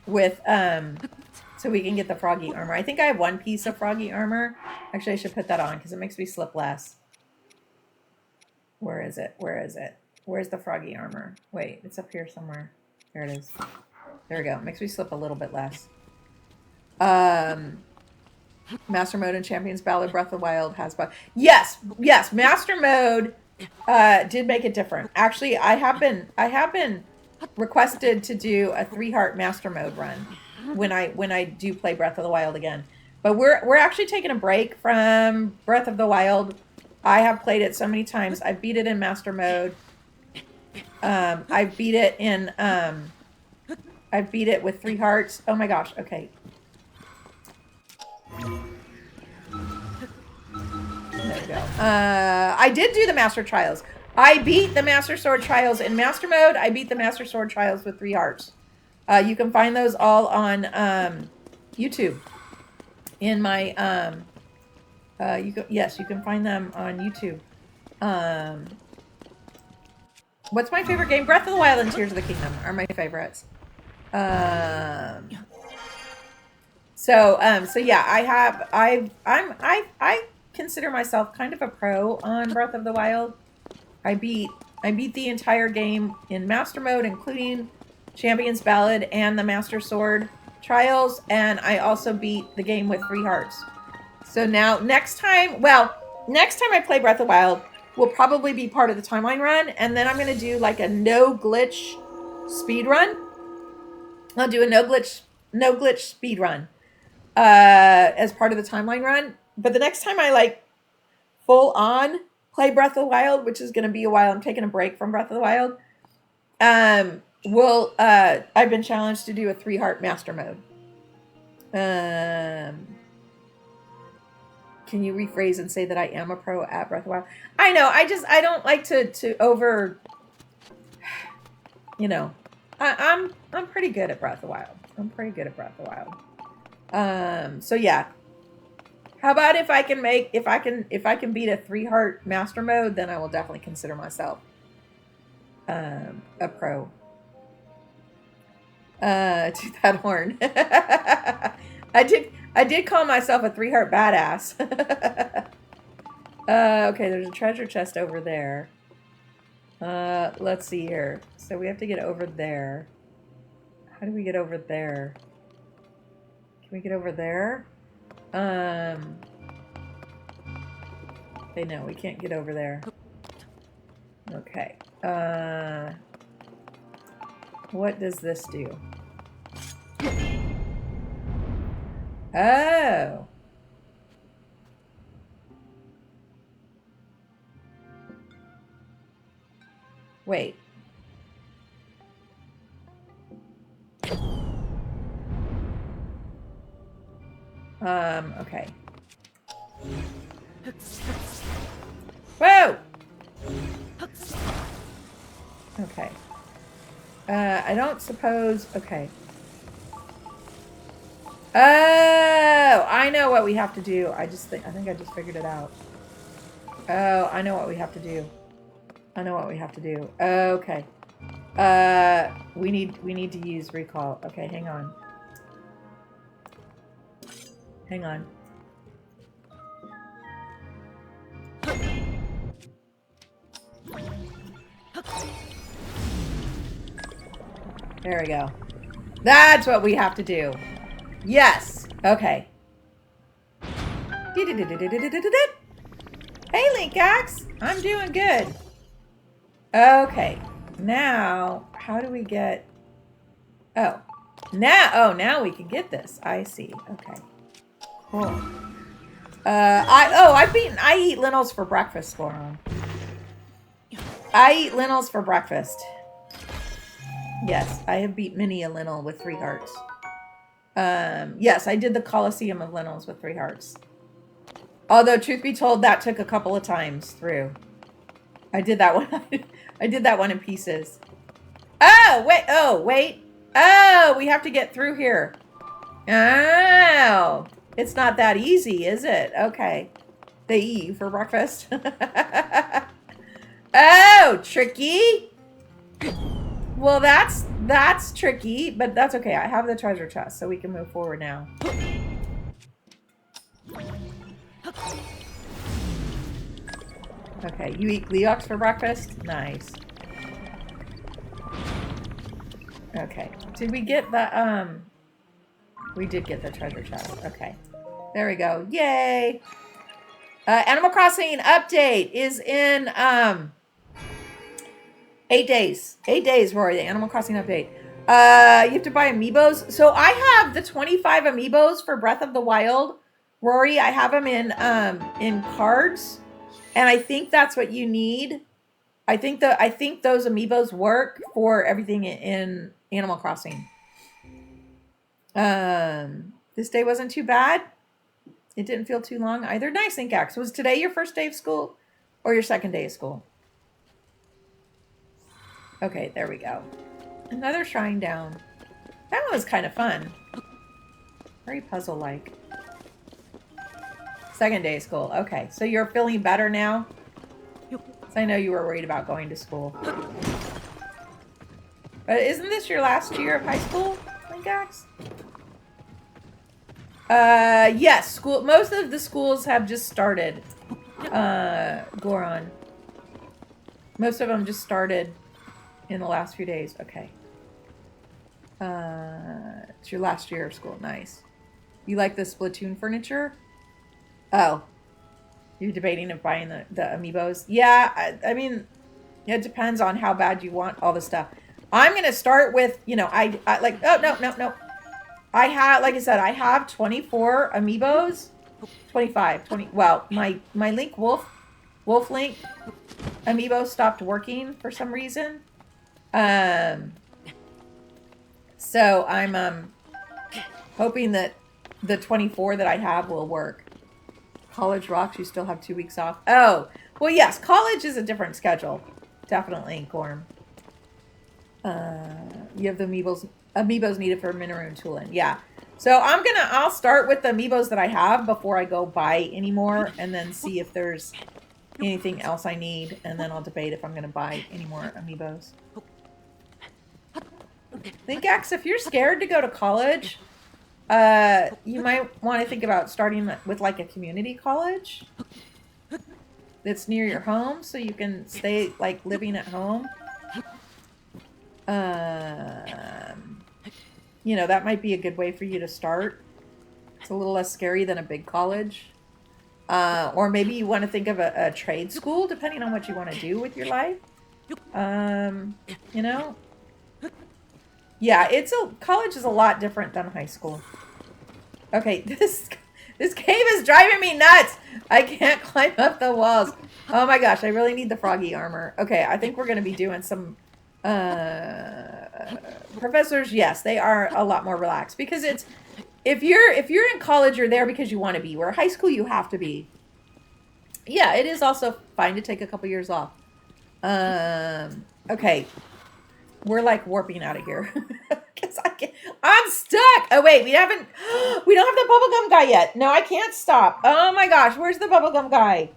with so we can get the froggy armor. I think I have one piece of froggy armor. Actually, I should put that on because it makes me slip less. Where is it? Where's the froggy armor? Wait, it's up here somewhere. There it is. There we go. It makes me slip a little bit less. Master mode in Champions Ballad Breath of the Wild has yes, Master mode did make it different. Actually, I have been requested to do a 3-heart Master mode run when I do play Breath of the Wild again. But we're actually taking a break from Breath of the Wild. I have played it so many times. I've beat it in Master mode. I've beat it in I beat it with 3 hearts. Oh my gosh. Okay. There we go. I did do the Master Trials. I beat the Master Sword Trials in Master Mode. I beat the Master Sword Trials with 3 hearts. You can find those all on YouTube. In my yes, you can find them on YouTube. What's my favorite game? Breath of the Wild and Tears of the Kingdom are my favorites. So yeah, I consider myself kind of a pro on Breath of the Wild. I beat the entire game in Master Mode, including Champion's Ballad and the Master Sword Trials, and I also beat the game with 3 hearts. So now, next time I play Breath of the Wild, will probably be part of the timeline run, and then I'm going to do like a no glitch speed run. I'll do a no glitch speed run as part of the timeline run. But the next time I like full on play Breath of the Wild, which is going to be a while, I'm taking a break from Breath of the Wild. I've been challenged to do a 3 heart master mode. Can you rephrase and say that I am a pro at Breath of the Wild? I know. I don't like to over, you know, I'm pretty good at Breath of the Wild. So yeah. How about if I can beat a 3 heart master mode, then I will definitely consider myself a pro. Toot that horn. I did call myself a 3 heart badass. Okay, there's a treasure chest over there. Let's see here. So we have to get over there. How do we get over there? Can we get over there? Okay, no, we can't get over there. Okay. What does this do? Oh. Wait. Okay. Whoa! Okay. I don't suppose... Okay. Oh! I know what we have to do. I think I just figured it out. Oh, I know what we have to do. Okay. We need to use recall. Okay, hang on. There we go. That's what we have to do. Yes. Okay. Hey, Linkax. I'm doing good. Okay. Now, how do we get... Oh. Now we can get this. I see. Okay. Cool. I eat lentils for breakfast, Lauren. I eat lentils for breakfast. Yes, I have beat many a lentil with 3 hearts. Yes, I did the Colosseum of lentils with 3 hearts. Although, truth be told, that took a couple of times through. I did that one. I did that one in pieces. Oh, wait. Oh, we have to get through here. Oh, it's not that easy, is it? Okay. They eat you for breakfast. Oh, tricky. Well, that's tricky, but that's okay. I have the treasure chest, so we can move forward now. Okay, you eat Leox for breakfast? Nice. Okay. Did we get the, we did get the treasure chest. Okay. There we go. Yay! Animal Crossing update is in, 8 days. 8 days, Rory, the Animal Crossing update. You have to buy amiibos. So I have the 25 amiibos for Breath of the Wild. Rory, I have them in cards. And I think that's what you need. I think those amiibos work for everything in Animal Crossing. This day wasn't too bad. It didn't feel too long either. Nice, Inkax. Was today your first day of school or your second day of school? Okay, there we go. Another shrine down. That one was kind of fun. Very puzzle-like. Second day of school. Okay, so you're feeling better now? So I know you were worried about going to school. But isn't this your last year of high school, Linkax? Yes. School. Most of the schools have just started. Goron. Most of them just started in the last few days. Okay. It's your last year of school. Nice. You like the Splatoon furniture? Oh. You're debating of buying the amiibos? Yeah, I mean, it depends on how bad you want all the stuff. I'm going to start with, you know, I like, oh, no. I have, like I said, I have 24 amiibos. 25, 20. Well, my Link Wolf Link amiibo stopped working for some reason. So I'm hoping that the 24 that I have will work. College rocks. You still have 2 weeks off. Oh, well, yes. College is a different schedule. Definitely, Gorm. You have the amiibos needed for Minoru and Tulin. Yeah. So I'll start with the amiibos that I have before I go buy any more, and then see if there's anything else I need, and then I'll debate if I'm going to buy any more amiibos. Linkax, if you're scared to go to college, you might want to think about starting with like a community college that's near your home, so you can stay like living at home. You know, that might be a good way for you to start. It's a little less scary than a big college. Or maybe you want to think of a trade school, depending on what you want to do with your life. You know? Yeah, college is a lot different than high school. Okay, this cave is driving me nuts. I can't climb up the walls. Oh my gosh, I really need the froggy armor. Okay, I think we're going to be doing some professors. Yes, they are a lot more relaxed because if you're in college, you're there because you want to be. Where high school, you have to be. Yeah, it is also fine to take a couple years off. Okay, we're like warping out of here. I'm stuck. Oh wait, we don't have the bubblegum guy yet. No, I can't stop. Oh my gosh, where's the bubblegum guy?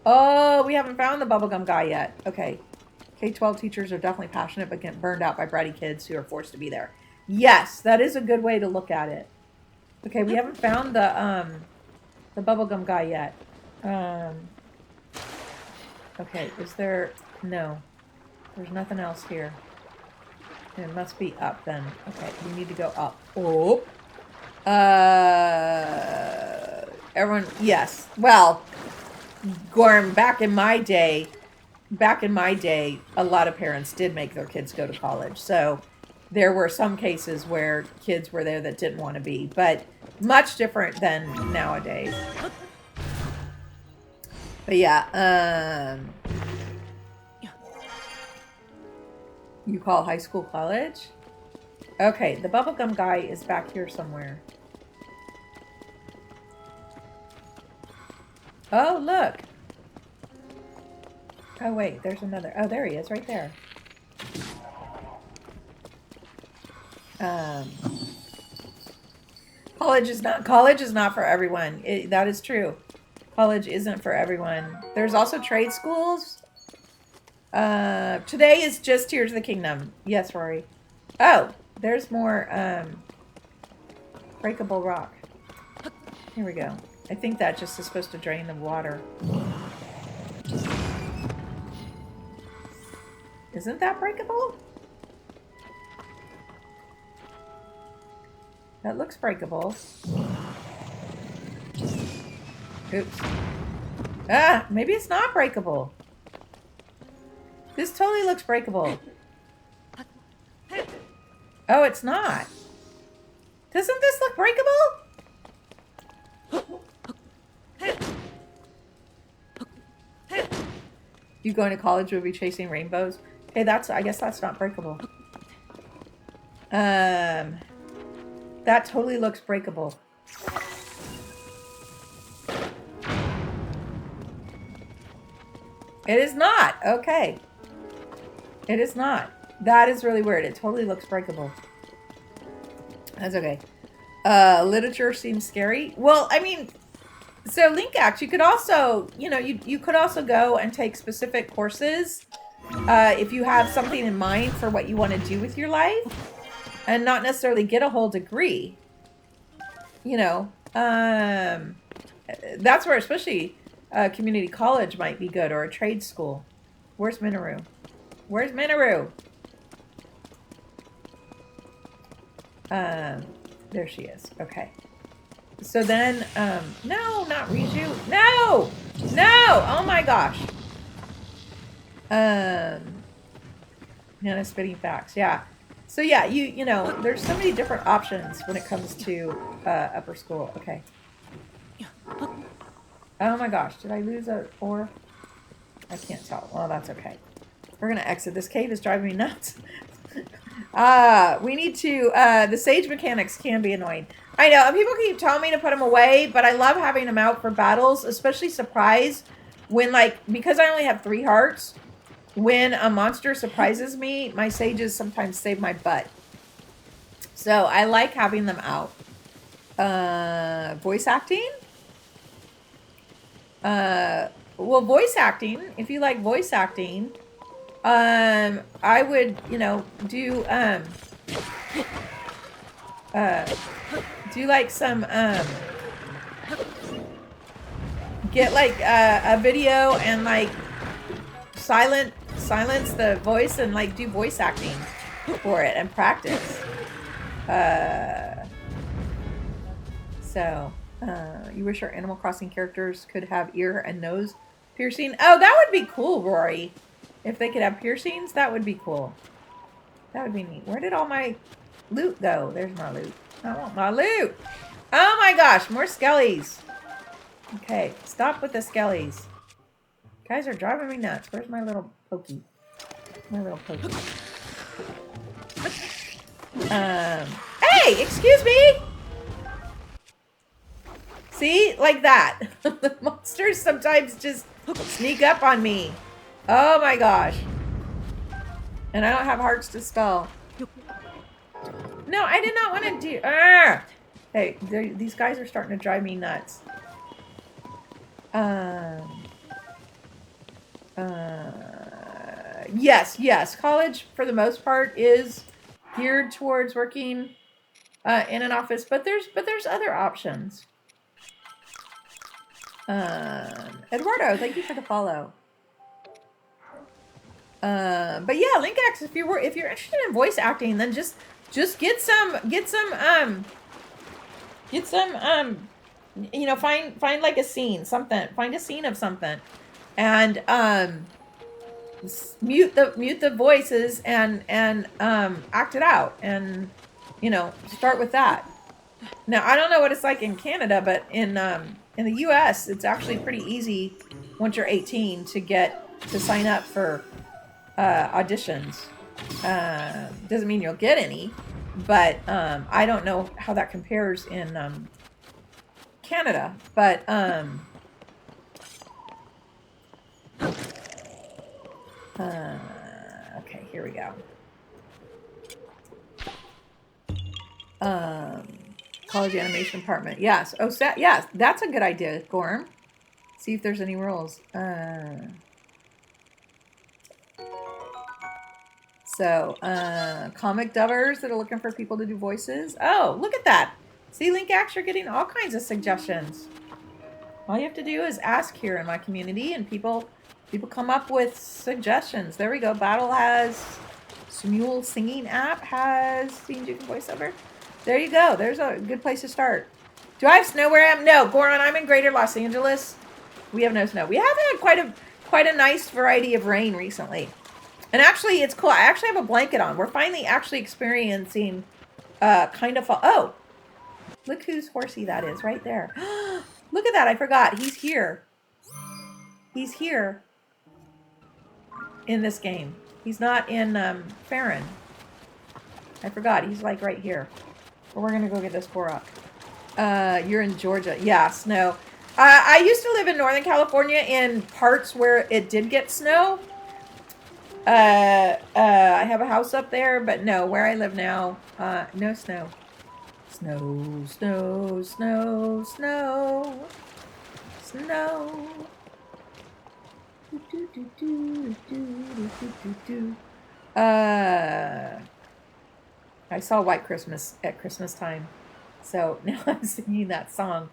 Oh, we haven't found the bubblegum guy yet. Okay. K-12 teachers are definitely passionate but get burned out by bratty kids who are forced to be there. Yes, that is a good way to look at it. Okay, we haven't found the bubblegum guy yet. Okay, is there... No. There's nothing else here. It must be up then. Okay, we need to go up. Oh. Everyone... Yes. Well, Gorm, back in my day, a lot of parents did make their kids go to college. So there were some cases where kids were there that didn't want to be, but much different than nowadays. But yeah, you call high school college? Okay, the bubblegum guy is back here somewhere. Oh, look. Oh, wait, there's another. Oh, there he is, right there. College is not for everyone. That is true. College isn't for everyone. There's also trade schools. Today is just Tears of the Kingdom. Yes, Rory. Oh, there's more breakable rock. Here we go. I think that just is supposed to drain the water. Isn't that breakable? That looks breakable. Oops. Ah, maybe it's not breakable. This totally looks breakable. Oh, it's not. Doesn't this look breakable? You going to college will be chasing rainbows? Okay, I guess that's not breakable. That That totally looks breakable. It is not. Okay. It is not. That is really weird. It totally looks breakable. That's okay. Literature seems scary. Well, I mean, so LinkX, you could also, you know, you could also go and take specific courses if you have something in mind for what you want to do with your life, and not necessarily get a whole degree. You know, that's where especially community college might be good, or a trade school. Where's Minoru? Where's Minoru? There she is. Okay. So then, no, not Riju. No! No! Oh my gosh. Nana spitting facts. Yeah. So yeah, you know, there's so many different options when it comes to upper school. Okay. Oh my gosh, did I lose a ore? I can't tell. Well, that's okay. We're gonna exit. This cave is driving me nuts. We need to, the sage mechanics can be annoying. I know, and people keep telling me to put them away, but I love having them out for battles, especially surprise, when, like, because I only have 3 hearts, when a monster surprises me, my sages sometimes save my butt. So I like having them out. Voice acting? Well, voice acting, if you like voice acting, I would, you know, do like some, get like a video and like silence the voice and like do voice acting for it and practice. You wish our Animal Crossing characters could have ear and nose piercing? Oh, that would be cool, Rory. If they could have piercings, that would be cool. That would be neat. Where did all my loot go? There's my loot. I want my loot. Oh my gosh, more skellies. Okay, stop with the skellies. Guys are driving me nuts. Where's my little pokey? My little pokey. Hey, excuse me. See, like that. The monsters sometimes just sneak up on me. Oh my gosh. And I don't have hearts to spell. No, I did not want to do... Hey, these guys are starting to drive me nuts. Yes. College, for the most part, is geared towards working in an office, but there's other options. Eduardo, thank you for the follow. But yeah, LinkX, if you're interested in voice acting, then just get some you know, find like a scene, something, find a scene of something, and mute the voices and act it out, and you know, start with that. Now, I don't know what it's like in Canada, but in the US, it's actually pretty easy once you're 18 to sign up for auditions. Doesn't mean you'll get any, but I don't know how that compares in Canada. But okay, here we go. College animation department. Yes. Oh, yes, that's a good idea, Gorm. See if there's any rules. Comic dubbers that are looking for people to do voices. Oh, look at that. See, LinkX, you're getting all kinds of suggestions. All you have to do is ask here in my community, and people come up with suggestions. There we go. Battle has... Smule Singing app has scenes you can voiceover. There you go. There's a good place to start. Do I have snow where I am? No, Goran, I'm in Greater Los Angeles. We have no snow. We have had quite a nice variety of rain recently. And actually, it's cool. I actually have a blanket on. We're finally actually experiencing kind of... Oh! Look whose horsey that is right there. Look at that. I forgot. He's here. He's here in this game. He's not in Farron. I forgot. He's like right here. Or we're gonna go get this Korok. You're in Georgia. Yeah, snow. I used to live in Northern California in parts where it did get snow. I have a house up there, but no, where I live now, no snow. Snow, snow, snow, snow, snow. I saw White Christmas at Christmas time, so now I'm singing that song.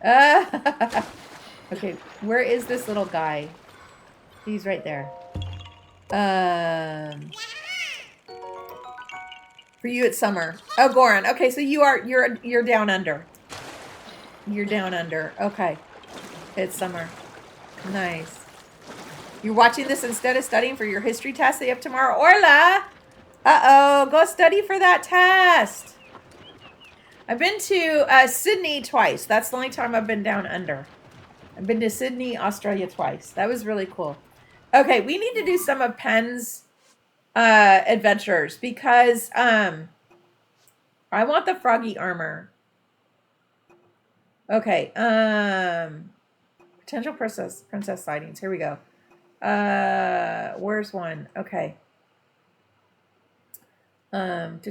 Okay, where is this little guy? He's right there. For you, it's summer. Oh, Goran. Okay, so you're down under. You're down under. Okay, it's summer. Nice. You're watching this instead of studying for your history test that you have tomorrow. Orla! Uh-oh, go study for that test. I've been to Sydney twice. That's the only time I've been down under. I've been to Sydney, Australia twice. That was really cool. Okay, we need to do some of Penn's adventures because I want the froggy armor. Okay, potential princess sightings. Here we go. Where's one? Okay. And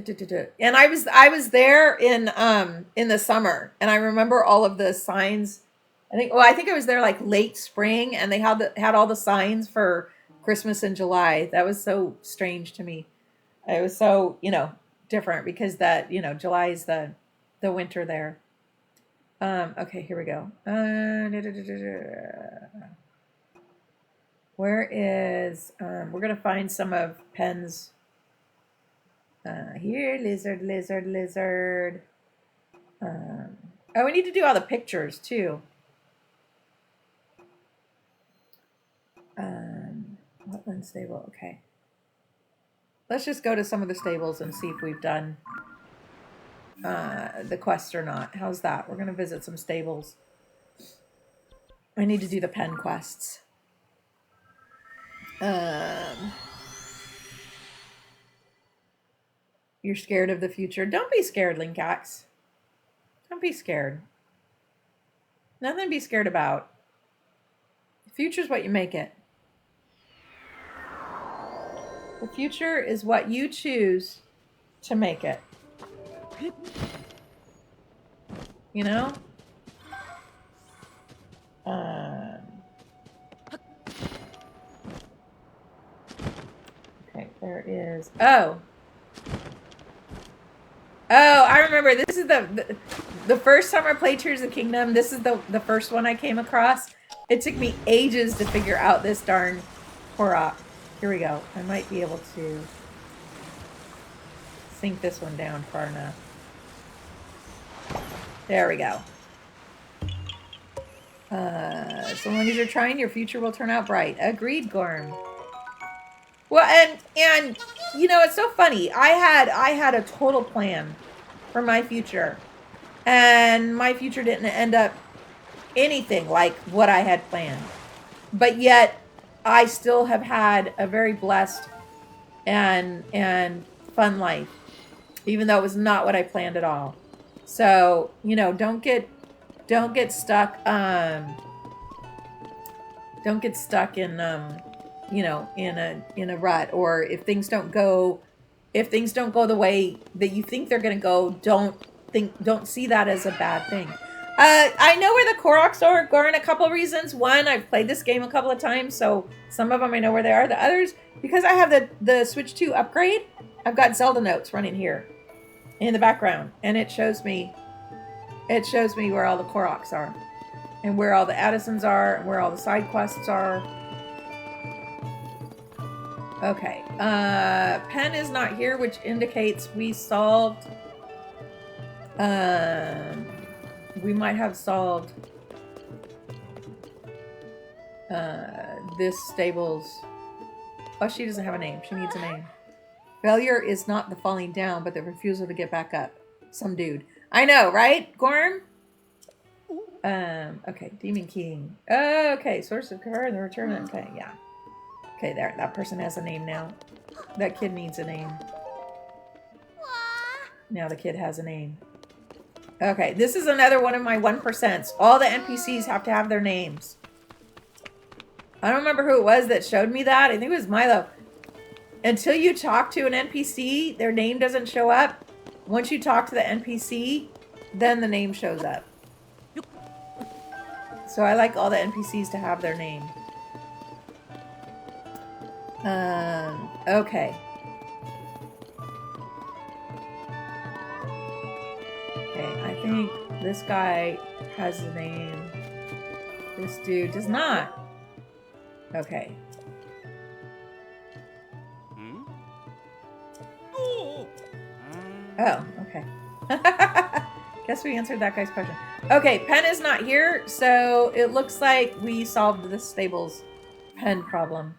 I was there in the summer, and I remember all of the signs. I think I was there like late spring, and they had all the signs for Christmas in July. That was so strange to me. It was so, different because that, July is the winter there. Okay, here we go. Where is we're gonna find some of Penn's here, lizard. Oh, we need to do all the pictures too. Wetland stable. Okay. Let's just go to some of the stables and see if we've done the quest or not. How's that? We're going to visit some stables. I need to do the pen quests. You're scared of the future. Don't be scared, Linkax. Don't be scared. Nothing to be scared about. The future's what you make it. The future is what you choose to make it. You know? Okay, there is... Oh, I remember. This is the first time I played Tears of the Kingdom. This is the first one I came across. It took me ages to figure out this darn Korok. Here we go. I might be able to sink this one down far enough. There we go. So long as you're trying, your future will turn out bright. Agreed, Gorm. Well, and it's so funny. I had a total plan for my future, and my future didn't end up anything like what I had planned. But yet, I still have had a very blessed and fun life, even though it was not what I planned at all. So, don't get stuck in in a rut, or if things don't go the way that you think they're going to go, don't see that as a bad thing. I know where the Koroks are in a couple of reasons. One, I've played this game a couple of times, so some of them I know where they are. The others, because I have the Switch 2 upgrade, I've got Zelda notes running here in the background, and it shows me where all the Koroks are, and where all the Addisons are, and where all the side quests are. Okay, Pen is not here, which indicates we solved. We might have solved this stable's... Oh, she doesn't have a name. She needs a name. Failure is not the falling down, but the refusal to get back up. Some dude. I know, right, Gorm? Okay, Demon King. Okay, source of cover and the return. Okay, yeah. Okay, there. That person has a name now. That kid needs a name. Now the kid has a name. Okay, this is another one of my 1%. All the NPCs have to have their names. I don't remember who it was that showed me that. I think it was Milo. Until you talk to an NPC, their name doesn't show up. Once you talk to the NPC, then the name shows up. So I like all the NPCs to have their name. Okay. Okay, I think this guy has a name. This dude does not. Okay. Oh, okay. Guess we answered that guy's question. Okay, Pen is not here, so it looks like we solved the stable's pen problem.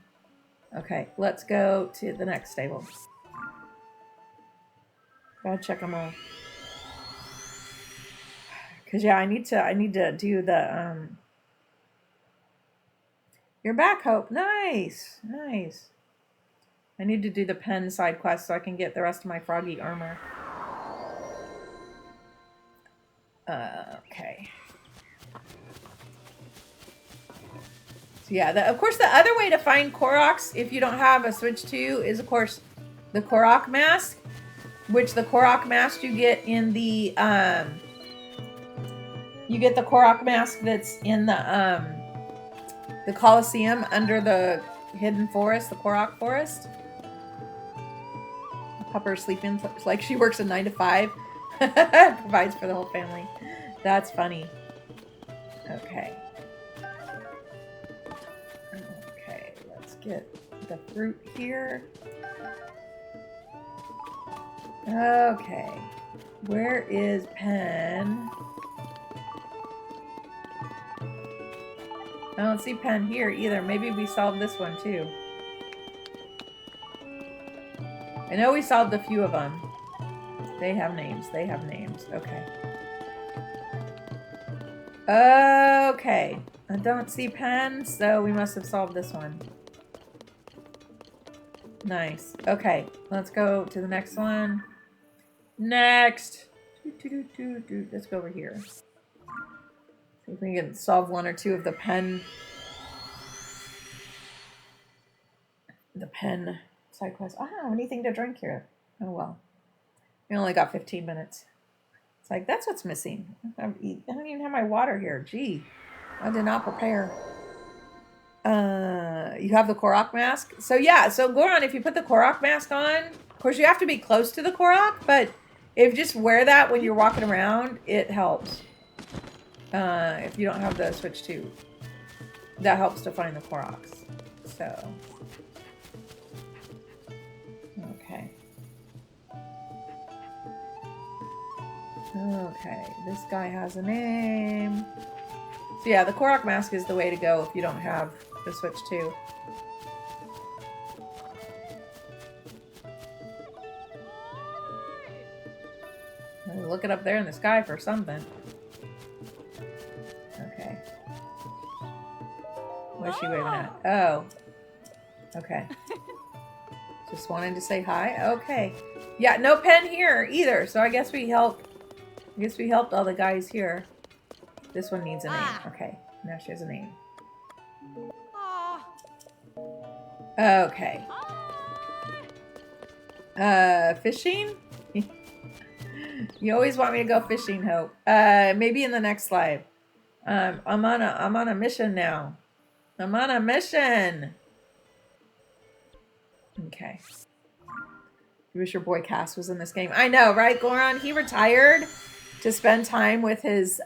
Okay, let's go to the next stable. Gotta check them all. Cause yeah, I need to do the You're back, Hope. Nice, nice. I need to do the pen side quest so I can get the rest of my froggy armor. Okay. So yeah, of course the other way to find Koroks if you don't have a Switch 2 is of course the Korok mask, which the Korok mask you get in the you get the Korok mask that's in the Coliseum under the hidden forest, the Korok forest. Pupper sleeping like she works a 9 to 5. Provides for the whole family. That's funny. Okay. Okay, let's get the fruit here. Okay. Where is Pen? I don't see Pen here either. Maybe we solved this one too. I know we solved a few of them. They have names. They have names. Okay. Okay. I don't see Pen, so we must have solved this one. Nice. Okay. Let's go to the next one. Next. Let's go over here. See if we can solve one or two of the pen. The pen side quest. I don't have anything to drink here. Oh well. We only got 15 minutes. It's like, that's what's missing. I don't even have my water here. Gee, I did not prepare. You have the Korok mask. So yeah, so Goron, if you put the Korok mask on, of course you have to be close to the Korok, but if you just wear that when you're walking around, it helps. If you don't have the Switch 2. That helps to find the Koroks. So. Okay. Okay, this guy has a name. So yeah, the Korok mask is the way to go if you don't have the Switch 2. Look it up there in the sky for something. Okay. What's she waving at? Oh. Okay. Just wanted to say hi. Okay. Yeah, no Pen here either, so I guess we helped. I guess we helped all the guys here. This one needs a name. Okay. Now she has a name. Okay. Fishing? You always want me to go fishing, Hope. Maybe in the next slide. I'm on a mission now. I'm on a mission. Okay. You wish your boy Cass was in this game. I know, right, Goron? He retired to spend time with his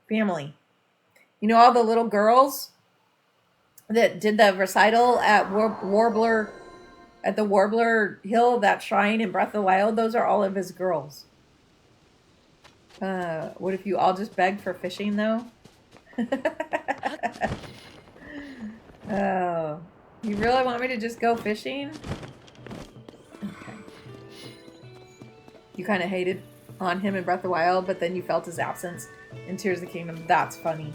family. You know, all the little girls that did the recital at Warbler, at the Warbler Hill, that shrine in Breath of the Wild, those are all of his girls. What if you all just begged for fishing, though? Oh, you really want me to just go fishing? Okay. You kind of hated on him in Breath of the Wild, but then you felt his absence in Tears of the Kingdom. That's funny.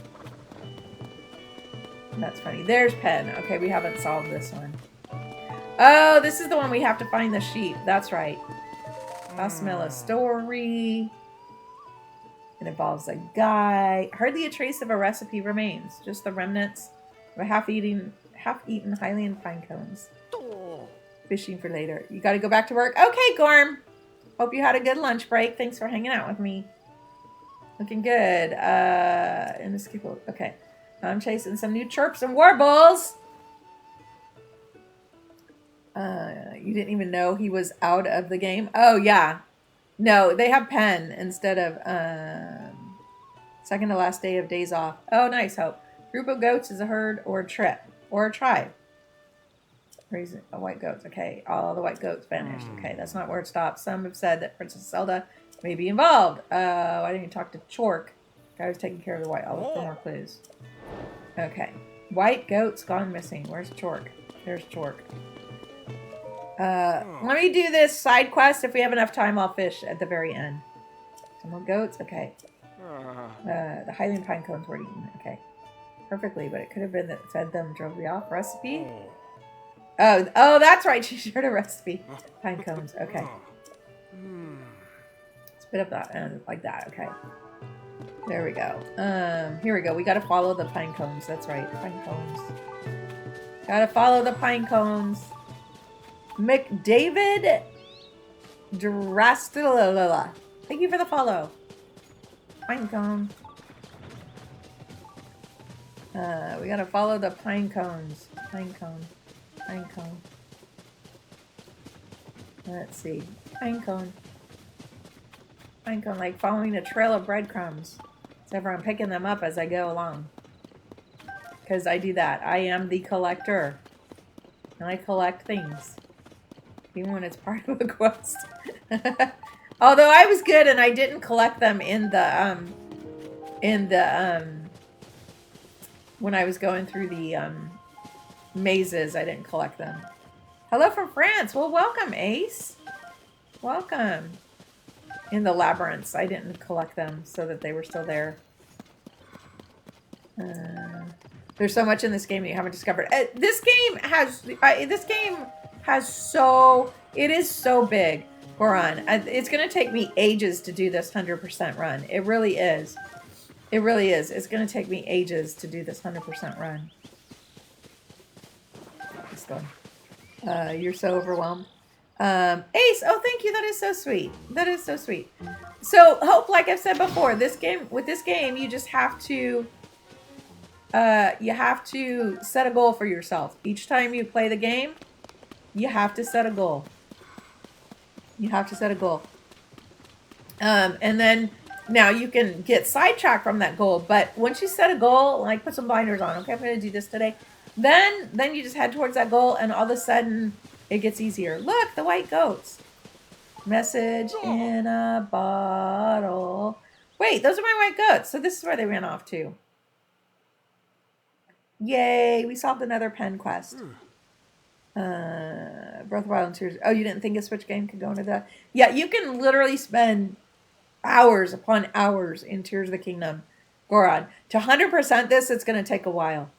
That's funny. There's Pen. Okay, we haven't solved this one. Oh, this is the one we have to find the sheep. That's right. I'll smell a story. It involves a guy. Hardly a trace of a recipe remains. Just the remnants of a half-eaten Hylian pine cones. Fishing for later. You got to go back to work. Okay, Gorm. Hope you had a good lunch break. Thanks for hanging out with me. Looking good. Inescapable. Okay. I'm chasing some new chirps and warbles. You didn't even know he was out of the game? Oh, yeah. No, they have pen instead of second to last day of days off. Oh, nice, Hope. Group of goats is a herd or a trip or a tribe. Raising white goats. Okay, all the white goats vanished. Okay, that's not where it stops. Some have said that Princess Zelda may be involved. Why didn't you talk to Chork? Guy was taking care of the white. I'll look for more clues. Okay, white goats gone missing. Where's Chork? There's Chork. Let me do this side quest. If we have enough time, I'll fish at the very end. Some more goats. Okay. The Hylian pine cones were eaten. Okay. Perfectly, but it could have been that fed them, drove me off. Recipe? Oh, that's right. She shared a recipe. Pine cones. Okay. Spit up that end like that. Okay. There we go. Here we go. We got to follow the pine cones. That's right. Pine cones. Got to follow the pine cones. McDavid Drastilala. Thank you for the follow. Pine cone. We gotta follow the pine cones. Pine cone. Pine cone. Let's see. Pine cone. Pine cone, like following a trail of breadcrumbs. Except for I'm picking them up as I go along. Because I do that. I am the collector. And I collect things. Even when it's part of a quest. Although I was good and I didn't collect them in the when I was going through the mazes, I didn't collect them. Hello from France. Well, welcome, Ace. Welcome. In the labyrinths, I didn't collect them so that they were still there. There's so much in this game that you haven't discovered. This game has so, it is so big, Goron. It's going to take me ages to do this 100% run. It really is. It really is. It's going to take me ages to do this 100% run. Just going. You're so overwhelmed. Ace, oh, thank you. That is so sweet. That is so sweet. So, Hope, like I've said before, with this game, you just have to, set a goal for yourself. Each time you play the game, you have to set a goal. You have to set a goal. And then, now you can get sidetracked from that goal, but once you set a goal, like put some blinders on, okay, I'm going to do this today. Then you just head towards that goal, and all of a sudden, it gets easier. Look, the white goats. Message in a bottle. Wait, those are my white goats. So this is where they ran off to. Yay, we solved another pen quest. Breath of Wild and Tears. Oh, you didn't think a Switch game could go into that? Yeah, you can literally spend hours upon hours in Tears of the Kingdom. Goron. To 100% this, it's going to take a while.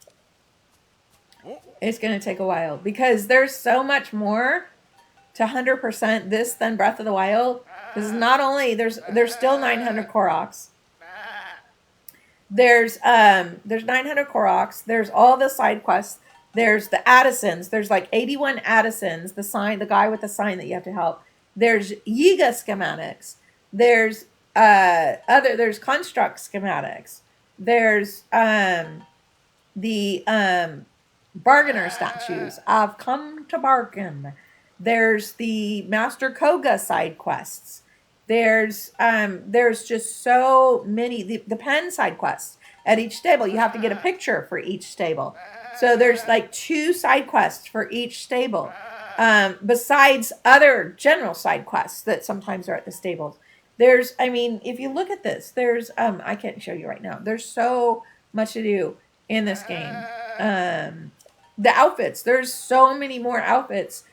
It's going to take a while because there's so much more to 100% this than Breath of the Wild. Because not only there's still 900 Koroks. There's 900 Koroks. There's all the side quests. There's the Addisons. There's like 81 Addisons. The guy with the sign that you have to help. There's Yiga schematics. There's there's construct schematics. There's the bargainer statues. I've come to bargain. There's the Master Koga side quests. There's just so many the pen side quests. At each stable, you have to get a picture for each stable. So there's like 2 side quests for each stable. Besides other general side quests that sometimes are at the stables. If you look at this, I can't show you right now. There's so much to do in this game. The outfits, there's so many more outfits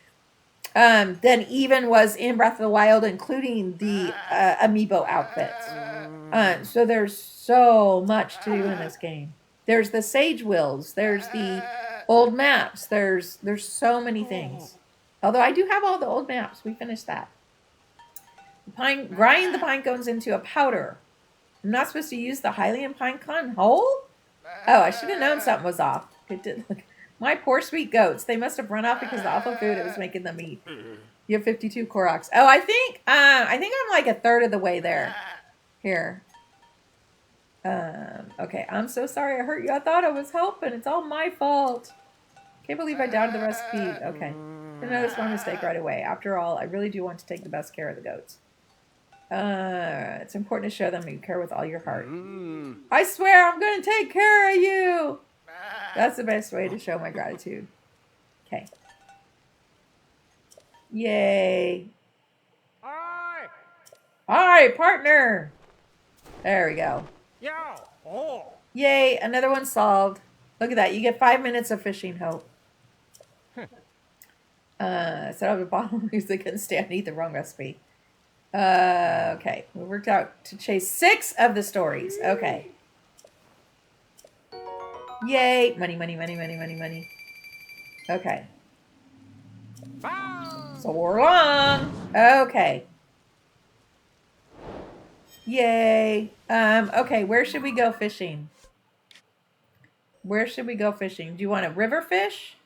than even was in Breath of the Wild, including the amiibo outfits. So there's so much to do in this game. There's the Sage Wills. There's the old maps. There's so many things. Although I do have all the old maps. We finished that. Grind the pine cones into a powder. I'm not supposed to use the Hylian pine cone whole? Oh, I should have known something was off. It did look. My poor sweet goats. They must have run off because of the awful food it was making them eat. You have 52 Koroks. Oh, I think I'm like a third of the way there. Here. Okay, I'm so sorry I hurt you. I thought I was helping. It's all my fault. Can't believe I doubted the recipe. Okay. I noticed my mistake right away. After all, I really do want to take the best care of the goats. It's important to show them you care with all your heart. I swear I'm going to take care of you. That's the best way to show my gratitude. Okay. Yay. All right, partner. There we go. Yay, another one solved. Look at that. You get 5 minutes of fishing hope. Set up a bottle of music and stand eat the wrong recipe. Okay. We worked out to chase 6 of the stories. Okay. Yay. Money, money, money, money, money, money. Okay. So we're along. Okay. Yay. Okay, where should we go fishing? Where should we go fishing? Do you want a river fish?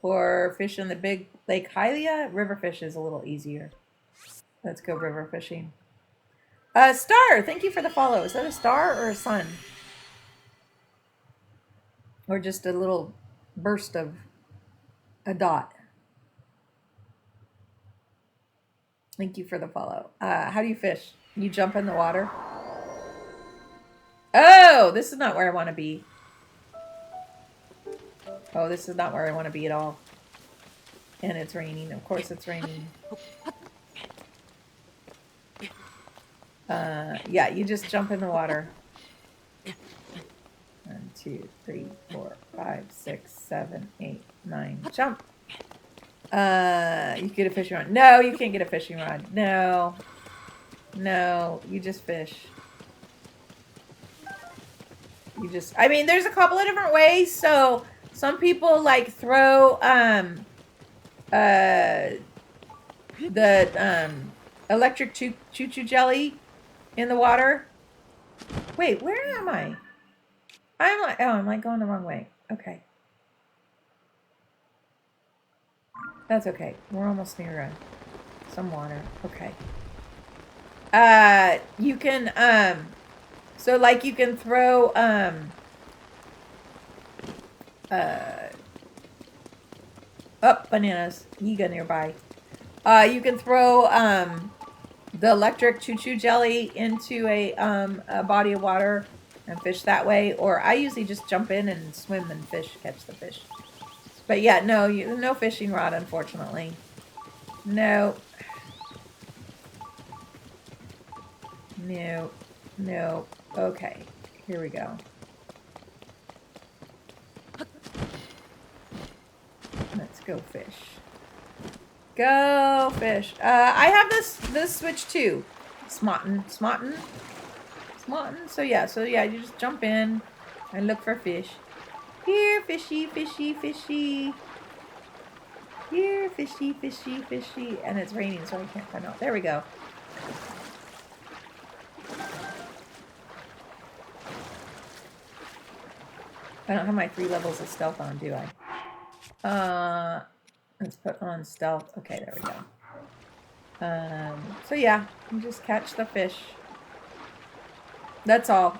Or fish in the big Lake Hylia? River fish is a little easier. Let's go river fishing. Star, thank you for the follow. Is that a star or a sun? Or just a little burst of a dot? Thank you for the follow. How do you fish? You jump in the water? Oh, this is not where I want to be. Oh, this is not where I want to be at all. And it's raining. Of course it's raining. Yeah, you just jump in the water. 1, 2, 3, 4, 5, 6, 7, 8, 9. Jump. You get a fishing rod. No, you can't get a fishing rod. No. No, you just fish. You just, I mean, there's a couple of different ways. So some people like throw the electric choo-choo jelly in the water. Wait, where am I? I'm like going the wrong way. Okay. That's okay. We're almost near some water. Okay. You can so like you can throw bananas. Yiga nearby. You can throw the electric choo-choo jelly into a body of water and fish that way, or I usually just jump in and swim and catch the fish. But yeah, no fishing rod, unfortunately. No. No. Okay, here we go. Let's go fish. Go fish. I have this switch too. Smotin. So yeah, you just jump in and look for fish. Here, fishy, fishy, fishy. Here, fishy, fishy, fishy. And it's raining, so I can't find out. There we go. I don't have my 3 levels of stealth on, do I? Let's put on stealth. Okay, there we go. So yeah, you just catch the fish. That's all.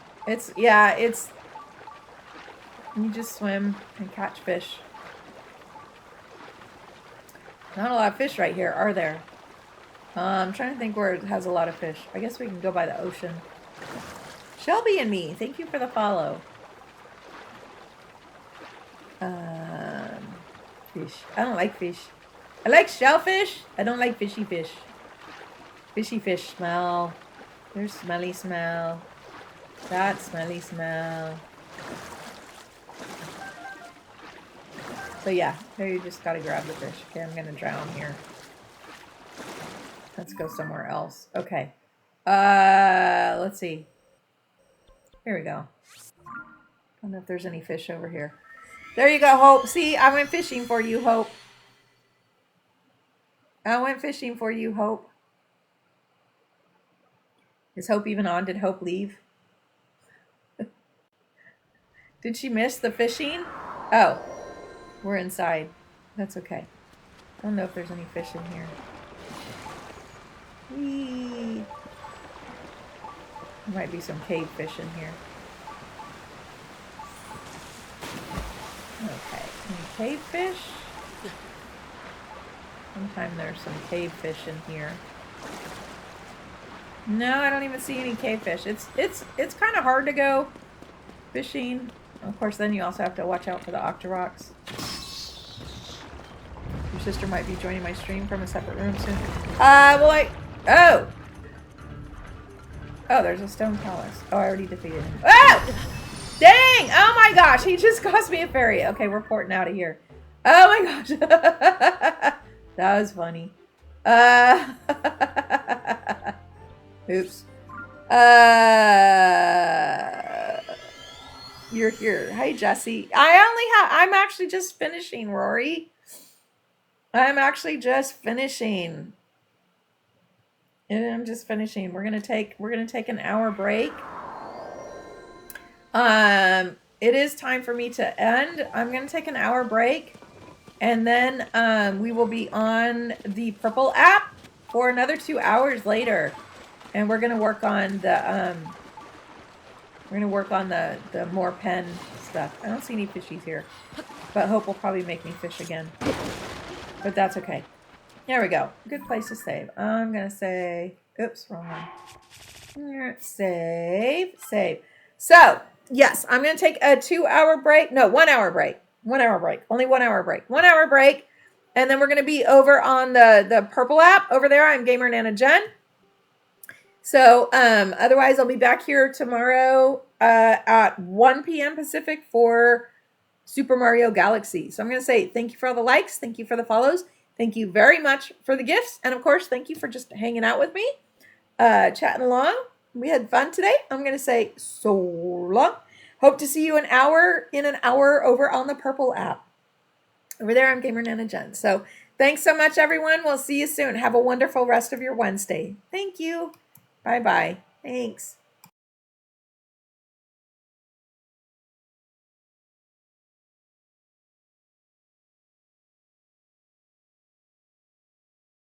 You just swim and catch fish. Not a lot of fish right here, are there? I'm trying to think where it has a lot of fish. I guess we can go by the ocean. Shelby and me, thank you for the follow. Fish. I don't like fish. I like shellfish. I don't like fishy fish. Fishy fish smell. There's smelly smell. That smelly smell. So yeah, there you just gotta grab the fish. Okay, I'm gonna drown here. Let's go somewhere else. Okay. Let's see. Here we go. I don't know if there's any fish over here. There you go, Hope. See, I went fishing for you, Hope. I went fishing for you, Hope. Is Hope even on? Did Hope leave? Did she miss the fishing? Oh, we're inside. That's okay. I don't know if there's any fish in here. Whee! There might be some cave fish in here. Okay, any cave fish? Sometime there's some cave fish in here. No, I don't even see any cave fish. It's kind of hard to go fishing. Of course, then you also have to watch out for the octoroks. Your sister might be joining my stream from a separate room soon. Oh! Oh, there's a stone palace. Oh, I already defeated him. Oh! Dang! Oh my gosh, he just cost me a fairy. Okay, we're porting out of here. Oh my gosh. That was funny. Oops. You're here. Hey, Jesse. I'm actually just finishing, Rory. I'm actually just finishing. And I'm just finishing. We're gonna take an hour break. It is time for me to end. I'm gonna take an hour break, and then we will be on the Purple app for another 2 hours later, and we're gonna work on the more pen stuff. I don't see any fishies here, but Hope will probably make me fish again. But that's okay. There we go. Good place to save. I'm gonna say, oops, wrong one. Here, save. So yes, I'm gonna take a 2 hour break. No, 1 hour break. 1 hour break. Only 1 hour break. 1 hour break, and then we're gonna be over on the Purple app over there. I'm Gamer Nana Jen. So otherwise, I'll be back here tomorrow at 1 p.m. Pacific for Super Mario Galaxy. So I'm going to say thank you for all the likes. Thank you for the follows. Thank you very much for the gifts. And of course, thank you for just hanging out with me, chatting along. We had fun today. I'm going to say so long. Hope to see you in an hour over on the Purple app. Over there, I'm Gamer Nana Jen. So thanks so much, everyone. We'll see you soon. Have a wonderful rest of your Wednesday. Thank you. Bye-bye. Thanks.